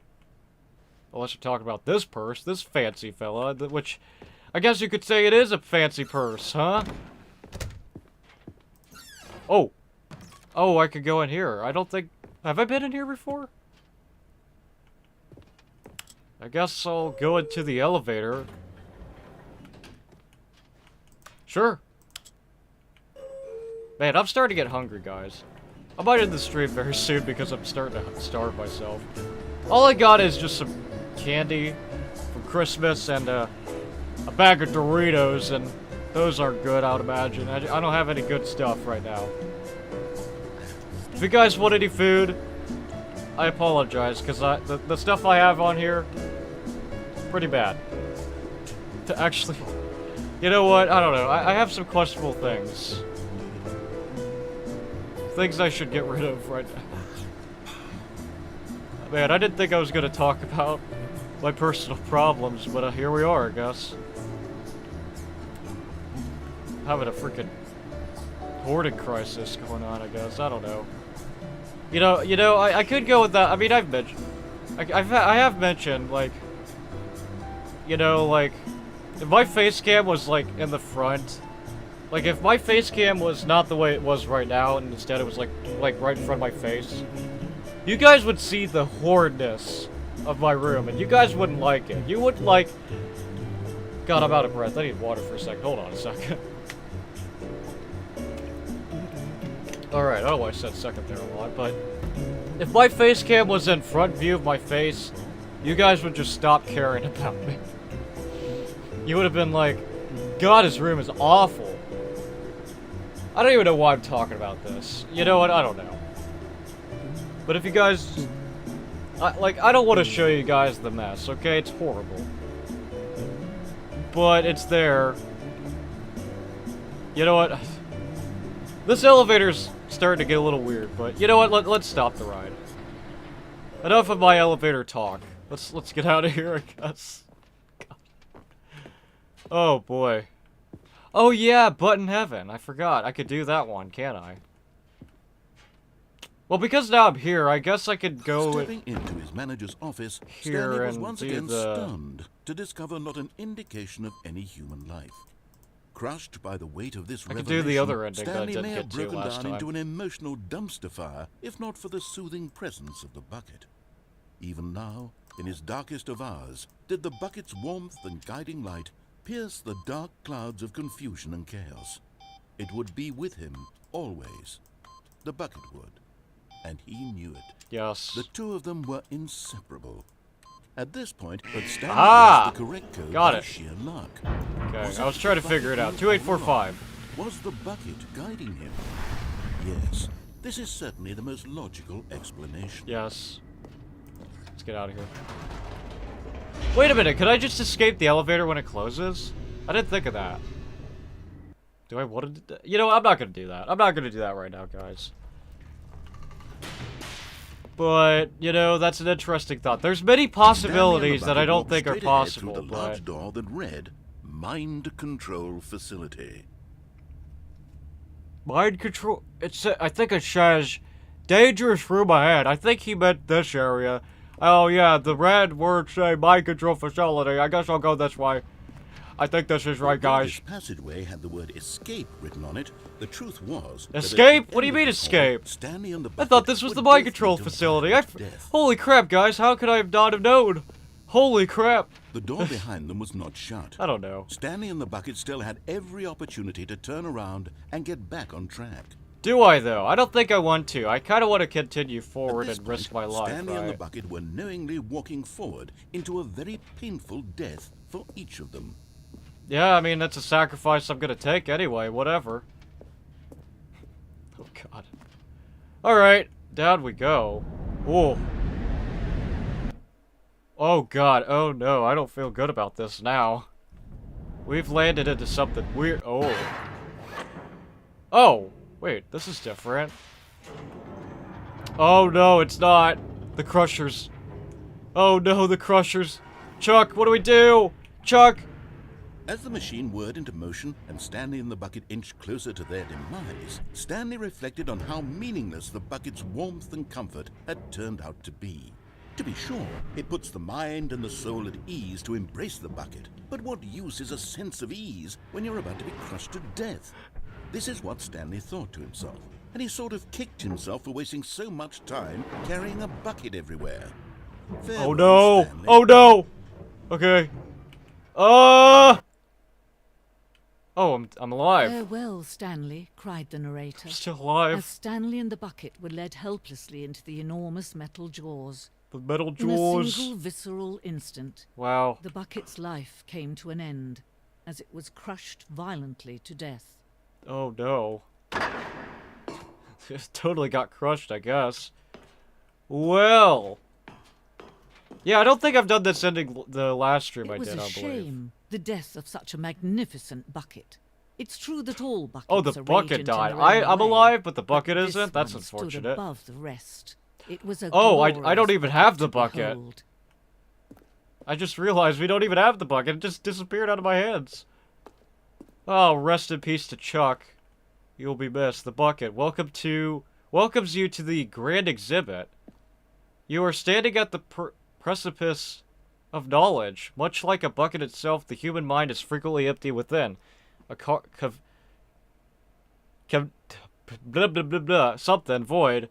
Unless you're talking about this purse, this fancy fella, which I guess you could say it is a fancy purse, huh? Oh. Oh, I could go in here. I don't think... have I been in here before? I guess I'll go into the elevator. Sure. Man, I'm starting to get hungry, guys. I might end the stream very soon because I'm starting to starve myself. All I got is just some candy from Christmas and a bag of Doritos and Those are good, I would imagine. I don't have any good stuff right now. If you guys want any food, I apologize, because the stuff I have on here, pretty bad. To actually... You know what? I don't know. I have some questionable things. Things I should get rid of right now. Man, I didn't think I was going to talk about my personal problems, but here we are, I guess. Having a freaking hoarding crisis going on, I guess. I don't know. You know, I could go with that. I mean, I've mentioned... I have mentioned, like... You know, like... If my face cam was, like, in the front... Like, if my face cam was not the way it was right now, and instead it was, like right in front of my face... You guys would see the horridness of my room, and you guys wouldn't like it. You wouldn't like... God, I'm out of breath. I need water for a second. Hold on a second. Alright, I don't know why I said second there a lot, but... If my face cam was in front view of my face, you guys would just stop caring about me. You would have been like, God, his room is awful. I don't even know why I'm talking about this. You know what? I don't know. But if you guys... I don't want to show you guys the mess, okay? It's horrible. But it's there. You know what? This elevator's starting to get a little weird, but you know what? Let's stop the ride. Enough of my elevator talk. Let's get out of here, I guess. God. Oh boy. Oh yeah, Button Heaven. I forgot. I could do that one, can't I? Well, because now I'm here, I guess I could go Stepping into his manager's office, here Stanley was and once do again the... stunned to discover not an indication of any human life. Crushed by the weight of this I could revelation, do the other ending that I Stanley didn't may get have to broken last down time. into an emotional dumpster fire, if not for the soothing presence of the bucket. Even now, in his darkest of hours, did the bucket's warmth and guiding light pierce the dark clouds of confusion and chaos. It would be with him, always. The bucket would. And he knew it. Yes. The two of them were inseparable. At this point, but Stanley Ah! guessed the correct code Got by it. sheer luck. Okay, I was trying to figure it out. 2845. Was the bucket guiding him? Yes. This is certainly the most logical explanation. Yes. Let's get out of here. Wait a minute, could I just escape the elevator when it closes? I didn't think of that. Do I want to do that? You know, I'm not going to do that. I'm not going to do that right now, guys. But, you know, that's an interesting thought. There's many possibilities that I don't think are possible, through the large but... door that read, Mind Control Facility. Mind control? I think it says, dangerous room ahead. I think he meant this area. Oh yeah, the red words say mind control facility. I guess I'll go this way. I think this is right, guys. This passageway had the word escape written on it. The truth was... Escape? What do you mean escape? Stanley and the I thought this was the mind control facility. Holy crap, guys. How could I not have known? Holy crap. The door behind them was not shut. I don't know. Stanley and the bucket still had every opportunity to turn around and get back on track. Do I, though? I don't think I want to. I kind of want to continue forward and At this risk point, my life, Stanley and the right? bucket were knowingly walking forward into a very painful death for each of them. Yeah, I mean, that's a sacrifice I'm gonna take anyway, whatever. Oh, God. Alright, down we go. Whoa. Oh, God. Oh, no. I don't feel good about this now. We've landed into something weird. Oh. Oh. Wait, this is different. Oh, no, it's not. The Crushers. Oh, no, the Crushers. Chuck, what do we do? Chuck! As the machine whirred into motion and Stanley and the bucket inched closer to their demise, Stanley reflected on how meaningless the bucket's warmth and comfort had turned out to be. To be sure, it puts the mind and the soul at ease to embrace the bucket, but what use is a sense of ease when you're about to be crushed to death? This is what Stanley thought to himself, and he sort of kicked himself for wasting so much time carrying a bucket everywhere. Oh no! Stanley. Oh no! Okay. Oh, I'm alive. Farewell, Stanley, cried the narrator, I'm still alive. as Stanley and the bucket were led helplessly into the enormous metal jaws. The metal In a jaws. single visceral instant, Wow. the bucket's life came to an end. as it was crushed violently to death. Oh no. It totally got crushed, I guess. Well. Yeah, I don't think I've done this ending the last stream I did, I It was believe. a shame, the death of such a magnificent bucket. It's true that all buckets Oh, the are bucket radiant in died. their own I'm way, alive, but the but bucket this isn't? That's one stood unfortunate. above the rest. It was a Oh, I don't glorious even have the bucket to bucket. behold. I just realized we don't even have the bucket. It just disappeared out of my hands. Oh, rest in peace to Chuck. You'll be missed. The bucket. Welcomes you to the grand exhibit. You are standing at the precipice of knowledge. Much like a bucket itself, the human mind is frequently empty within. Blah, blah, blah, blah, something, void.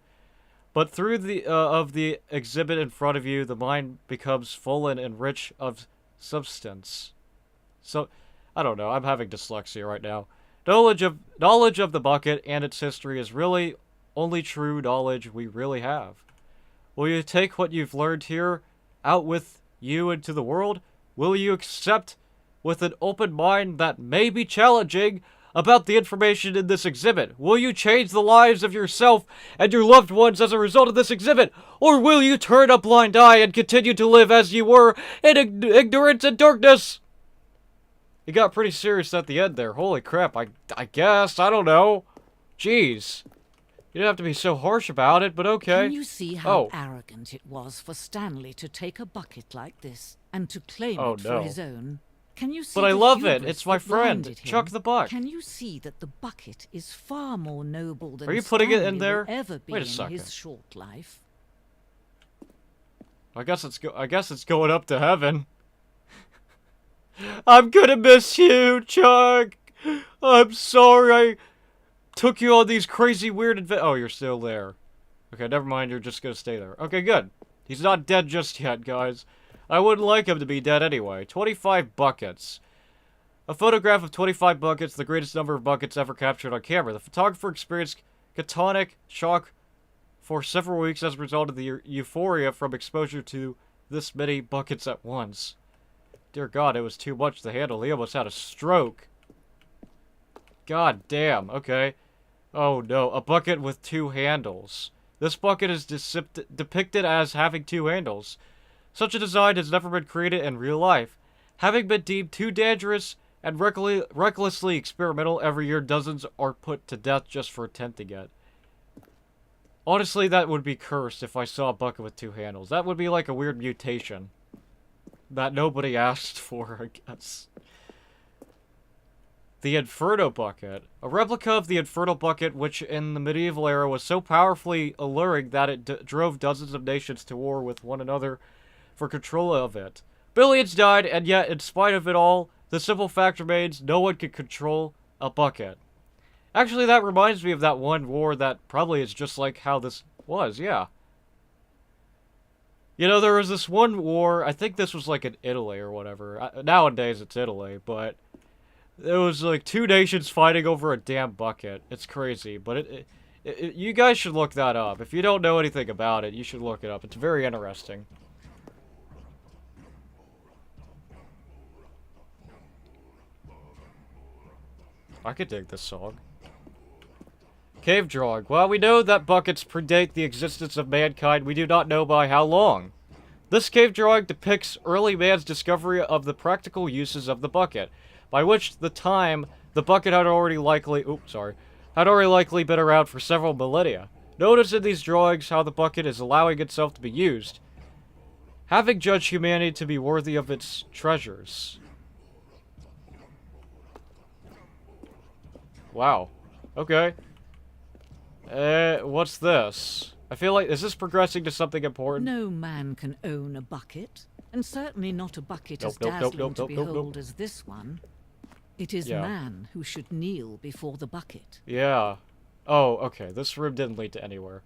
But through the of the exhibit in front of you, the mind becomes full and rich of substance. So, I don't know. I'm having dyslexia right now. Knowledge of the bucket and its history is really only true knowledge we really have. Will you take what you've learned here out with you into the world? Will you accept with an open mind that may be challenging about the information in this exhibit? Will you change the lives of yourself and your loved ones as a result of this exhibit? Or will you turn a blind eye and continue to live as you were in ignorance and darkness? It got pretty serious at the end there. Holy crap, I guess. I don't know. Jeez. You don't have to be so harsh about it, but okay. Can you see how arrogant it was for Stanley to take a bucket like this and to claim it for his own? Can you see but I the love it. hubris It's my that friend, blinded him? Chuck the Buck. Can you see that the bucket is far more noble than Are you putting it in Stanley there? will ever be Wait a in second. his short life? I guess it's going up to heaven. I'm gonna miss you, Chuck. I'm sorry I took you on these crazy weird oh, you're still there. Okay, never mind. You're just gonna stay there. Okay, good. He's not dead just yet, guys. I wouldn't like him to be dead anyway. 25 buckets. A photograph of 25 buckets, the greatest number of buckets ever captured on camera. The photographer experienced catonic shock for several weeks as a result of the euphoria from exposure to this many buckets at once. Dear God, it was too much to handle. He almost had a stroke. God damn. Okay. Oh no, a bucket with two handles. This bucket is depicted as having two handles. Such a design has never been created in real life. Having been deemed too dangerous and recklessly experimental, every year dozens are put to death just for attempting it. Honestly, that would be cursed if I saw a bucket with two handles. That would be like a weird mutation that nobody asked for, I guess. The Inferno Bucket. A replica of the Inferno Bucket, which in the medieval era was so powerfully alluring that it drove dozens of nations to war with one another for control of it. Billions died, and yet, in spite of it all, the simple fact remains no one could control a bucket. Actually, that reminds me of that one war that probably is just like how this was, yeah. You know, there was this one war, I think this was like in Italy or whatever. Nowadays it's Italy, but it was like two nations fighting over a damn bucket. It's crazy, but you guys should look that up. If you don't know anything about it, you should look it up. It's very interesting. I could dig this song. Cave drawing. While we know that buckets predate the existence of mankind, we do not know by how long. This cave drawing depicts early man's discovery of the practical uses of the bucket, by which the time the bucket had already likely been around for several millennia. Notice in these drawings how the bucket is allowing itself to be used, having judged humanity to be worthy of its treasures. Wow. Okay. What's this? I feel like, is this progressing to something important? No man can own a bucket, and certainly not a bucket as dazzling to behold as this one. It is man who should kneel before the bucket. Yeah. Oh, okay. This room didn't lead to anywhere.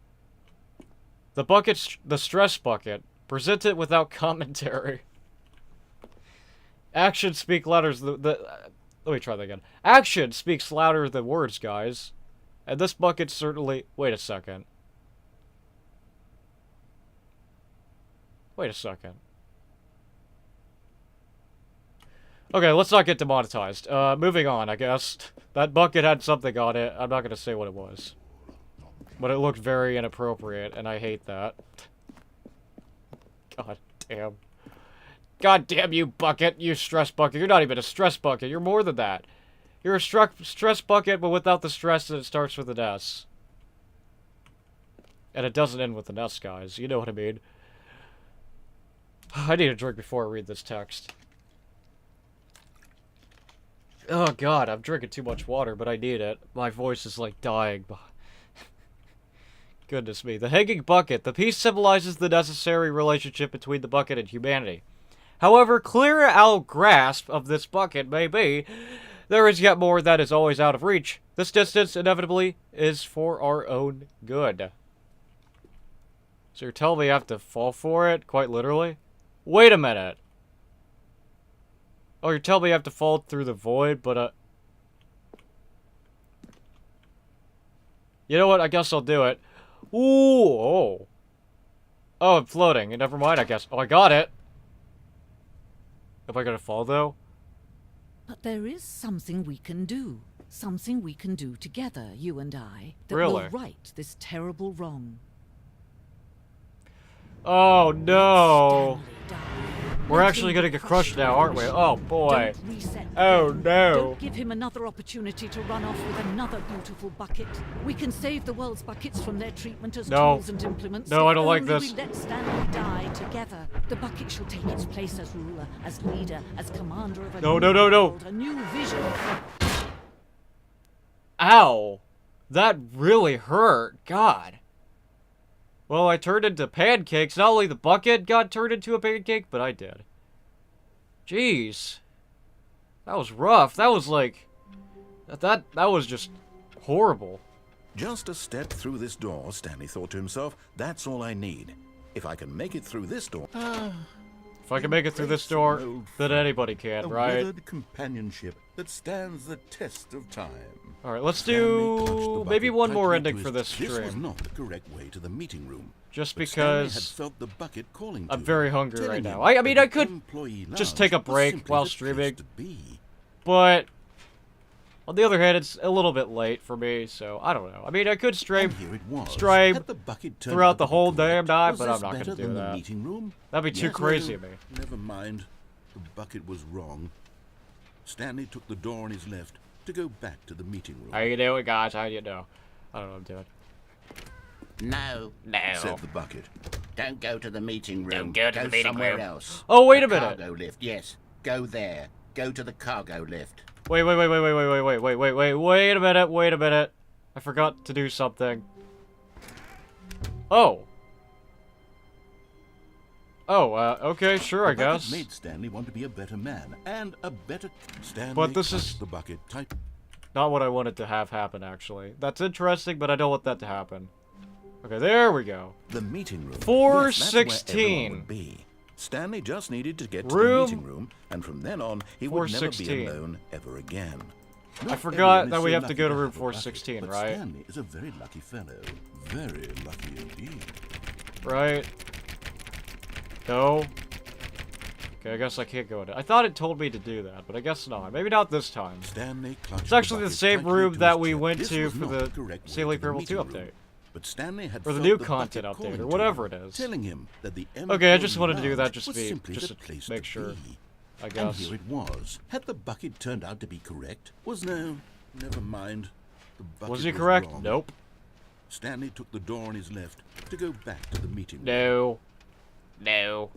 The bucket, the stress bucket. Present it without commentary. Actions speak louder than let me try that again. Action speaks louder than words, guys. And this bucket certainly... Wait a second. Wait a second. Okay, let's not get demonetized. Moving on, I guess. That bucket had something on it. I'm not gonna say what it was. But it looked very inappropriate, and I hate that. God damn. God damn you, bucket. You stress bucket. You're not even a stress bucket. You're more than that. You're a stress bucket, but without the stress, and it starts with an S. And it doesn't end with an S, guys. You know what I mean. I need a drink before I read this text. Oh god, I'm drinking too much water, but I need it. My voice is like dying. Goodness me. The hanging bucket. The piece symbolizes the necessary relationship between the bucket and humanity. However clear our grasp of this bucket may be, there is yet more that is always out of reach. This distance, inevitably, is for our own good. So you're telling me I have to fall for it? Quite literally? Wait a minute. Oh, you're telling me I have to fall through the void, but, you know what? I guess I'll do it. Ooh, oh. Oh, I'm floating. Never mind, I guess. Oh, I got it. Am I gonna fall, though? But there is something we can do. Something we can do together, you and I, that Really? will right this terrible wrong. Oh, no. Stanley die. We're Let actually him gonna be get crushed now, by aren't we? the Oh, sun. boy. Don't reset the Oh, game. no. Don't give him another opportunity to run off with another beautiful bucket. We can save the world's buckets from their treatment as No. tools and implements. No, I if don't like only this. We let Stanley die together. The bucket shall take its place as ruler, as leader, as commander of a No, new no, no. world, a new vision. Ow. That really hurt. God. Well, I turned into pancakes. Not only the bucket got turned into a pancake, but I did. Jeez. That was rough. That was like... That was just horrible. Just a step through this door, Stanley thought to himself. That's all I need. If I can make it through this door... If I can make it through this door, then anybody can, A right? weathered companionship that stands the test of time. Alright, let's Stanley clutched do the maybe bucket one more tightly ending to for his- this This was stream. not the correct way to the meeting room. Just But Stanley had because felt the bucket calling to I'm him, very hungry telling right now. him I mean, that I the could employee just lounge take a was break simply while the place streaming. to be. But on the other hand, it's a little bit late for me, so I don't know. I mean, I could stream And here it was. stream Had the bucket turned throughout out the to be whole correct, damn night, was but I'm this not gonna better do than the that. meeting room? That'd be too Yes, crazy no, of me. Never mind. The bucket was wrong. Stanley took the door on his left to go back to the meeting room. How you doing, guys? How you know? I don't know what I'm doing. No, Said no. the bucket. Don't go to the meeting room. Don't go to the meeting somewhere room. else. Oh, wait a The minute. Cargo lift, yes. Go there. Go to the cargo lift. Wait a minute. I forgot to do something. Oh. Oh, okay, sure, I The bucket guess. made Stanley want to be a better man and a better Stanley. But this clutched is- the bucket tight. Not what I wanted to have happen, actually. That's interesting, but I don't want that to happen. Okay, there we go. The meeting room. 416. Yes, that's where everyone would be. Stanley just needed to get to Room the meeting room, and from then on, he would never be 416. alone ever again. I Not forgot everyone is that we so have to lucky go to room have a bucket, 416, but right? Stanley is a very lucky fellow. Very lucky indeed. Right? No? Okay, I guess I can't go in it. I thought it told me to do that, but I guess not. Maybe not this time. Stanley clutched It's actually the bucket same tightly room to that his we chest. went This to was for not the correct way Stanley to the Parable 2 meeting room. update. But Stanley had Or the felt new bucket content update, calling or to whatever him, it is. telling him that the Okay, I just employee wanted to do that lounge just was to be- simply just the to place make to sure, be. I And guess. here it was. Had the bucket turned out to be correct? Was no, never mind. The bucket Was he correct? wrong. Nope. Stanley took the door on his left to go back to the meeting room. No. No.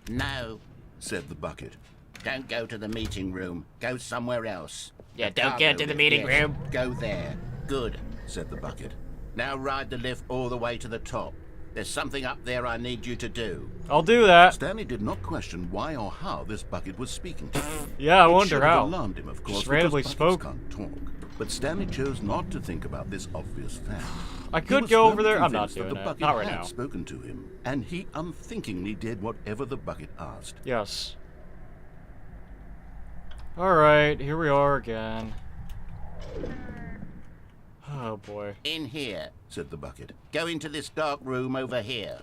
No. Said the bucket. Don't go to the meeting room. Go somewhere else. Yeah, The don't cargo go to the lift, meeting yes. room. Go there. Good. Said the bucket. Now ride the lift all the way to the top. There's something up there I need you to do. I'll do that. Stanley did not question why or how this bucket was speaking to him. Yeah, I It wonder should have how. alarmed him, of course, Just randomly because spoke. buckets can't talk. But Stanley chose not to think about this obvious fact. I He could was go over firmly there. I'm not convinced that doing the it. bucket Not right had now. spoken to him, and he unthinkingly did whatever the bucket asked. Yes. Alright, here we are again. Oh boy. In here. Said the bucket. Go into this dark room over here.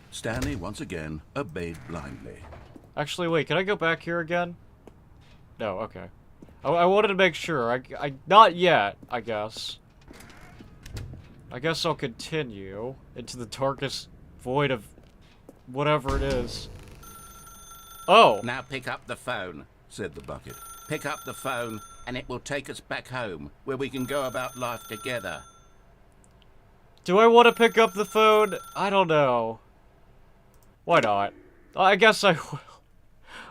Stanley once again obeyed blindly. Actually, wait, can I go back here again? No, okay. I wanted to make sure. Not yet, I guess. I guess I'll continue into the darkest void of whatever it is. Oh! Now pick up the phone, said the bucket. Pick up the phone, and it will take us back home, where we can go about life together. Do I want to pick up the phone? I don't know. Why not? I guess I will.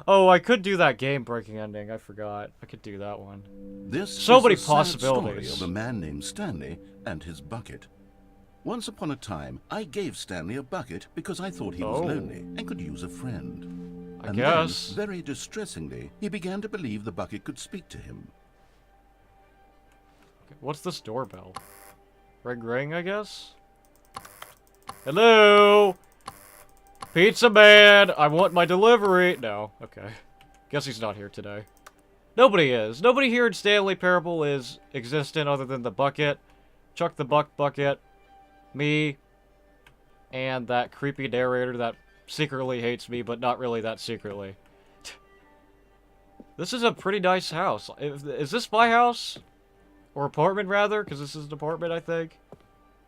Oh, I could do that game-breaking ending. I forgot. I could do that one. This so is many the sad possibilities. story of a man named Stanley and his bucket. Once upon a time, I gave Stanley a bucket because I thought he was lonely and could use a friend. I And guess. then, very distressingly, he began to believe the bucket could speak to him. What's this doorbell? Ring ring, I guess? Hello? Pizza man! I want my delivery! No, okay. Guess he's not here today. Nobody is. Nobody here in Stanley Parable is existent other than the bucket, Chuck the bucket, me, and that creepy narrator that secretly hates me, but not really that secretly. This is a pretty nice house. Is this my house? Or apartment, rather? Because this is an apartment, I think.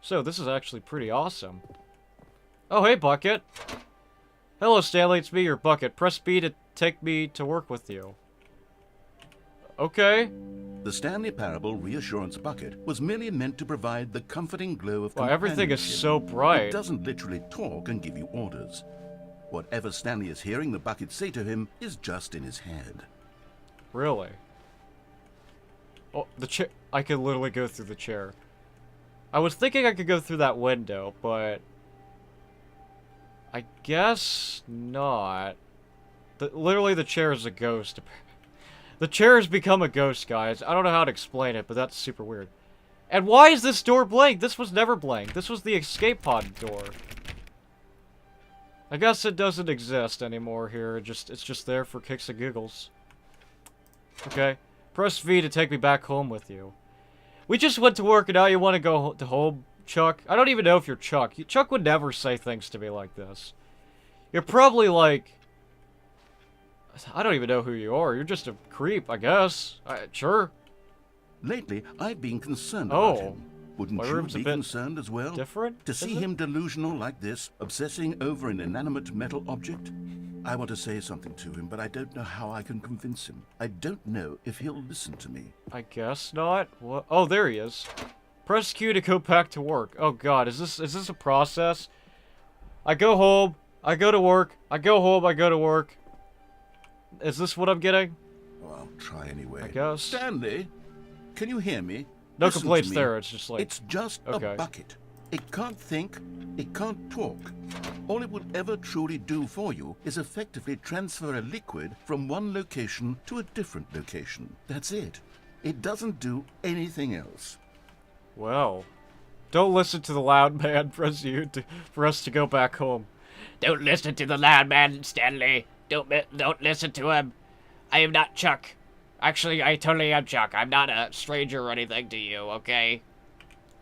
So, this is actually pretty awesome. Oh, hey, Bucket. Hello, Stanley. It's me, your Bucket. Press B to take me to work with you. Okay. The Stanley Parable Reassurance Bucket was merely meant to provide the comforting glow of Wow, everything is companionship. so bright. It doesn't literally talk and give you orders. Whatever Stanley is hearing the bucket say to him is just in his head. Really? Oh, the chair. I could literally go through the chair. I was thinking I could go through that window, but I guess not. Literally, the chair is a ghost. The chair has become a ghost, guys. I don't know how to explain it, but that's super weird. And why is this door blank? This was never blank. This was the escape pod door. I guess it doesn't exist anymore here. It's just there for kicks and giggles. Okay. Press V to take me back home with you. We just went to work and now you want to go to home, Chuck? I don't even know if you're Chuck. Chuck would never say things to me like this. You're probably like... I don't even know who you are. You're just a creep, I guess. Sure. Lately, I've been concerned about him. Wouldn't my you room's a be bit concerned as well? different, To see is it? him delusional like this, obsessing over an inanimate metal object? I want to say something to him, but I don't know how I can convince him. I don't know if he'll listen to me. I guess not. What? Oh, there he is. Press Q to go back to work. Oh God, is this a process? I go home. I go to work. I go home. I go to work. Is this what I'm getting? Oh, I'll try anyway. I guess. Stanley, can you hear me? No Listen to complaints me. there. It's just like It's just okay. a bucket. It can't think. It can't talk. All it will ever truly do for you is effectively transfer a liquid from one location to a different location. That's it. It doesn't do anything else. Well, don't listen to the loud man. Press U for us to go back home. Don't listen to the loud man, Stanley. Don't listen to him. I am not Chuck. Actually, I totally am Chuck. I'm not a stranger or anything to you, okay?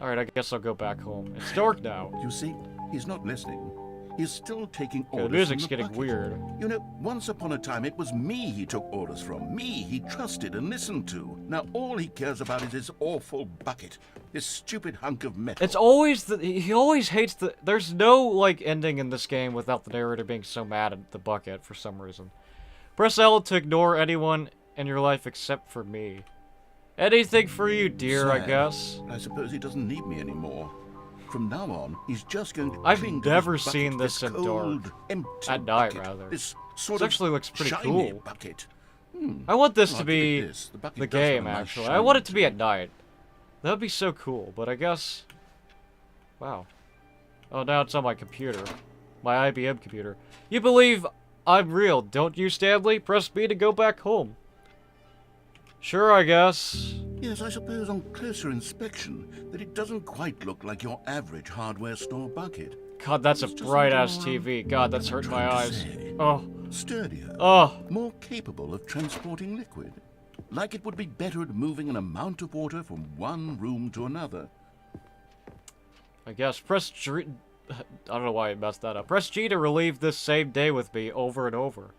Alright, I guess I'll go back home. It's dark now. You see, he's not listening. He's still taking Okay, orders the music's from getting bucket. weird. You know, once upon a time, it was me he took orders from. Me he trusted and listened to. Now all he cares about is his awful bucket. This stupid hunk of metal. It's always he always hates the... There's no, like, ending in this game without the narrator being so mad at the bucket for some reason. Press L to ignore anyone in your life except for me. Anything for you, dear, I Sad. guess. I suppose he doesn't need me anymore. From now on, he's just going to I've cling to never this bucket, seen this in cold, dark. empty At night, bucket, rather. This sort This of actually looks pretty shiny cool. bucket. I want this Oh, to look at be this. The bucket the does have game, a nice actually. shine I want it to to be it. at night. That would be so cool, but I guess... Wow. Oh, now it's on my computer. My IBM computer. You believe I'm real, don't you, Stanley? Press B to go back home. Sure, I guess. Yes, I suppose on closer inspection that it doesn't quite look like your average hardware store bucket. God, that's a It's just bright-ass more, TV. God, that's hurting my trying to eyes. say. Oh. Sturdier. Oh. More capable of transporting liquid. Like it would be better at moving an amount of water from one room to another. I guess. Press G... I don't know why I messed that up. Press G to relive this same day with me over and over.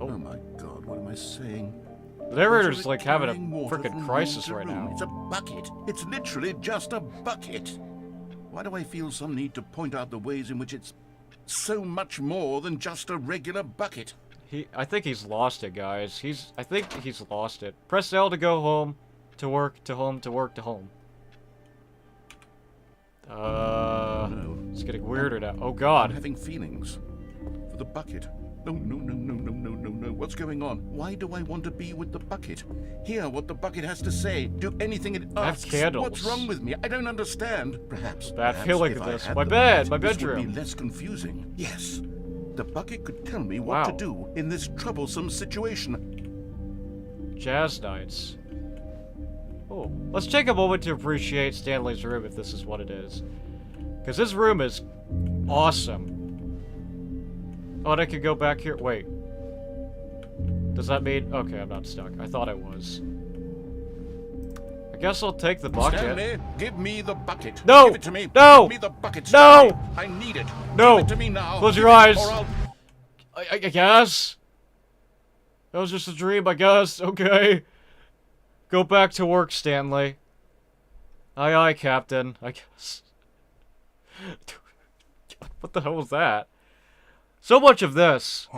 Oh my God, I saying? The narrator's Water like having a carrying water freaking from crisis room right to room. now. It's a bucket. It's literally just a bucket. Why do I feel some need to point out the ways in which it's so much more than just a regular bucket? I think he's lost it, guys. I think he's lost it. Press L to go home, to work, to home, to work, to home. No. It's getting weirder now. Oh I'm God. having feelings for the bucket. No, no, no, no, no, no, no, no. What's going on? Why do I want to be with the bucket? Hear what the bucket has to say. Do anything it I have asks. candles. What's wrong with me? I don't understand. Perhaps. Bad perhaps feeling if of I this. had My the bed, bucket, my this would bedroom. be less confusing. Yes. The bucket could tell me what Wow. to do in this troublesome situation. Jazz nights. Oh, let's take a moment to appreciate Stanley's room if this is what it is. Because this room is awesome. Oh, and I could go back here. Wait. Does that mean... Okay, I'm not stuck. I thought I was. I guess I'll take the bucket. Stanley, give me the bucket. No! Give it to me. No! Give me the bucket, No! Stanley. I need it. No! Give it to me now. Close your Give it, eyes. or I'll... I guess. That was just a dream, I guess. Okay. Go back to work, Stanley. Aye, aye, Captain. I guess. What the hell was that? So much of this.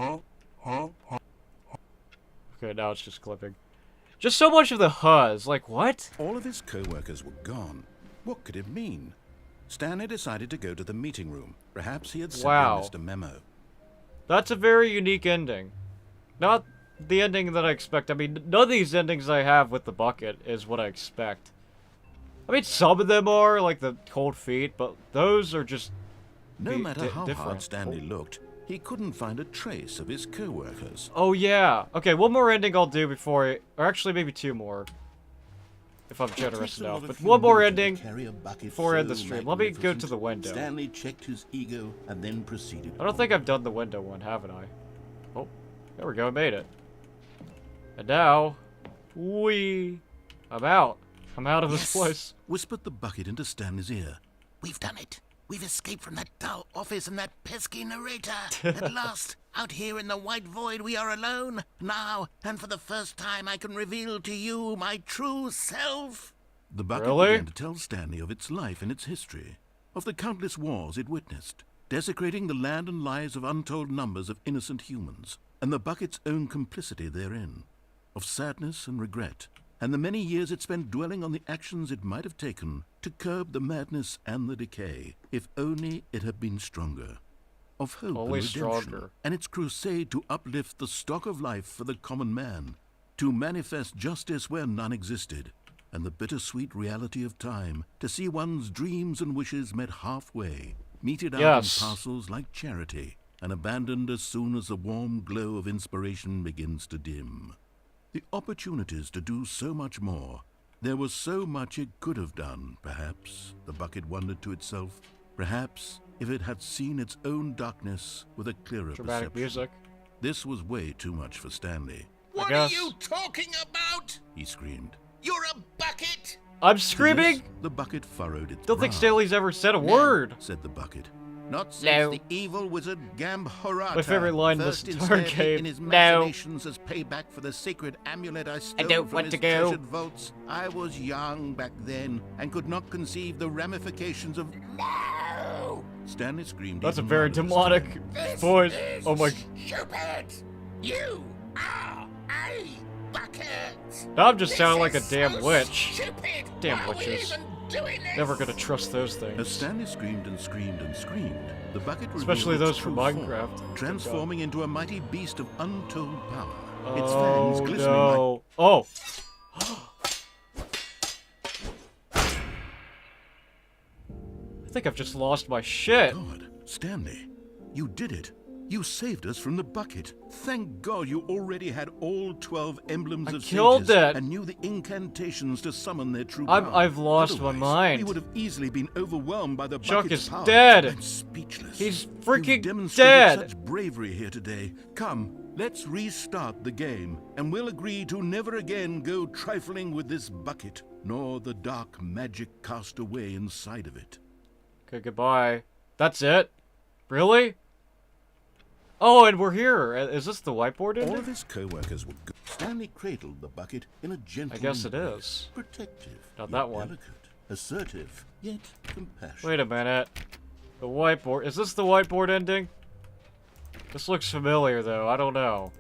Okay, now it's just clipping. Just so much of the huzz. Like, what? All of his co-workers were gone. What could it mean? Stanley decided to go to the meeting room. Perhaps he had simply Wow. missed a memo. That's a very unique ending. Not the ending that I expect. I mean, none of these endings I have with the bucket is what I expect. I mean, some of them are, like the cold feet, but those are just No matter how different. hard Stanley looked, he couldn't find a trace of his co-workers. Oh, yeah. Okay, one more ending I'll do before I... Or actually, maybe two more. If I'm generous It takes a lot enough. of But one more humility to ending carry a bucket before I end the so stream. Let me go to magnificent. the window. Stanley checked his ego and then proceeded. I don't think I've done the window one, haven't I? Oh, there we go. I made it. And now... I'm out. I'm out of this place. Whispered the bucket into Stanley's ear. We've done it. We've escaped from that dull office and that pesky narrator. At last, out here in the white void, we are alone. Now, and for the first time, I can reveal to you my true self. The bucket Really? began to tell Stanley of its life and its history, of the countless wars it witnessed, desecrating the land and lives of untold numbers of innocent humans, and the bucket's own complicity therein, of sadness and regret, and the many years it spent dwelling on the actions it might have taken to curb the madness and the decay, if only it had been stronger. Of hope Only and redemption, stronger. and its crusade to uplift the stock of life for the common man, to manifest justice where none existed, and the bittersweet reality of time, to see one's dreams and wishes met halfway, meted out Yes. in parcels like charity, and abandoned as soon as the warm glow of inspiration begins to dim. The opportunities to do so much more. There was so much it could have done, perhaps, the bucket wondered to itself. Perhaps, if it had seen its own darkness with a clearer Dramatic perception. music. This was way too much for Stanley. What guess. are you talking about? He screamed. You're a bucket. I'm To screaming! this, the bucket furrowed its Don't think brow. Stanley's ever said a word. Said the bucket. Not since No. the evil wizard Gambharata My favorite line in this first entire ensnared me game. in his No. machinations as payback for the sacred amulet I stole don't from want his to go. treasured vaults. I was young back then and could not conceive the ramifications of... No. Stanley screamed. That's a even very louder this demonic time. This voice. is Oh my... stupid. You are a bucket. Now I'm just This sounding like a is damn so witch. Stupid. Damn Why are we witches. even doing this? Never gonna trust those As things. Stanley screamed and screamed and screamed, the bucket Especially revealed those its from true form, Minecraft. transforming into a mighty beast of untold power. Its Oh fangs glistening like no. Oh. I think I've just lost my shit. God, Stanley, you did it. You saved us from the bucket. Thank God you already had all 12 emblems I of killed sages it. and knew the incantations to summon their true I'm- power. I've lost my Otherwise, mind. We would have easily been overwhelmed by the Chuck bucket's is power. dead. I'm speechless. He's You've freaking demonstrated dead. such bravery here today. Come, let's restart the game, and we'll agree to never again go trifling with this bucket, nor the dark magic cast away inside of it. Okay, goodbye. That's it? Really? Oh, and we're here. Is this the whiteboard ending? All of his co-workers were good. Stanley cradled the bucket in a gentle I guess it is. Protective, Not yet that one. delicate, assertive, yet compassionate. Wait a minute. The whiteboard. Is this the whiteboard ending? This looks familiar, though. I don't know.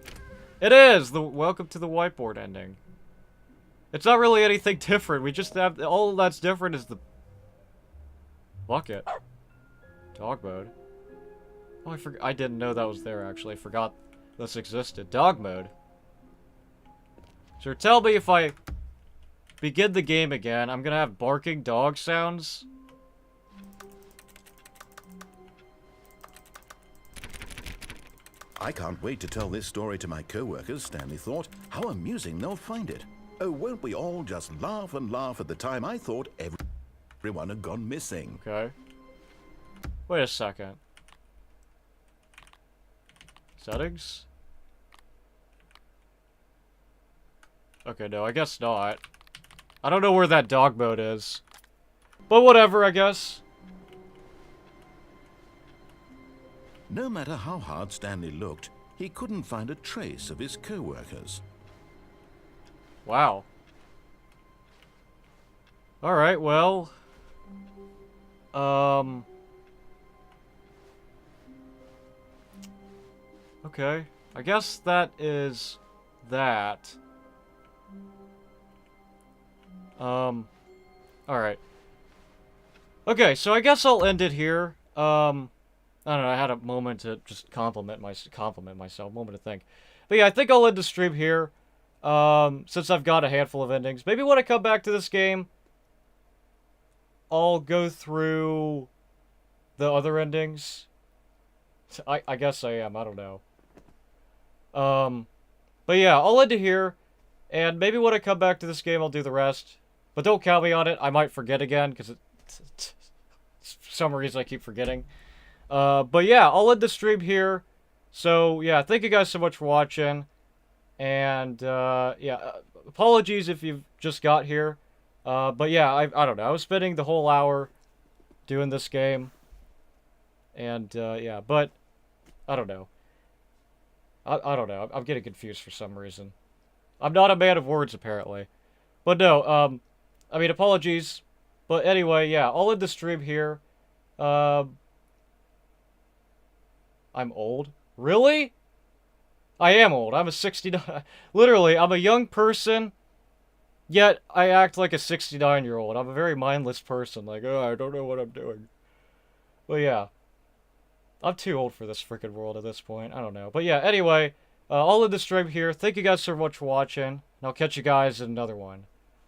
It is! The welcome to the whiteboard ending. It's not really anything different. We just have... All that's different is the... bucket. Dog mode. Oh, I didn't know that was there, actually. I forgot this existed. Dog mode. Sure, tell me if I begin the game again, I'm gonna have barking dog sounds. I can't wait to tell this story to my co-workers, Stanley thought. How amusing they'll find it. Oh, won't we all just laugh and laugh at the time I thought everyone had gone missing. Okay. Wait a second. Settings? Okay, no, I guess not. I don't know where that dog mode is. But whatever, I guess. No matter how hard Stanley looked, he couldn't find a trace of his co-workers. Wow. Alright, well... Okay. I guess that is... that. Alright. Okay, so I guess I'll end it here. I don't know, I had a moment to just compliment myself, moment to think. But yeah, I think I'll end the stream here. Since I've got a handful of endings. Maybe when I come back to this game, I'll go through the other endings. I guess I am, I don't know. But yeah, I'll end it here. And maybe when I come back to this game, I'll do the rest. But don't count me on it. I might forget again, because for some reason I keep forgetting. But yeah, I'll end the stream here. So yeah, thank you guys so much for watching. And yeah, apologies if you've just got here. But yeah, I don't know. I was spending the whole hour doing this game. And yeah, but I don't know. I don't know. I'm getting confused for some reason. I'm not a man of words, apparently. But no, I mean, apologies. But anyway, yeah, I'll end the stream here. I'm old? Really? I am old. I'm a 69... Literally, I'm a young person, yet I act like a 69-year-old. I'm a very mindless person. Like, oh, I don't know what I'm doing. But yeah. I'm too old for this freaking world at this point. I don't know. But yeah, anyway, I'll end the stream here. Thank you guys so much for watching, and I'll catch you guys in another one.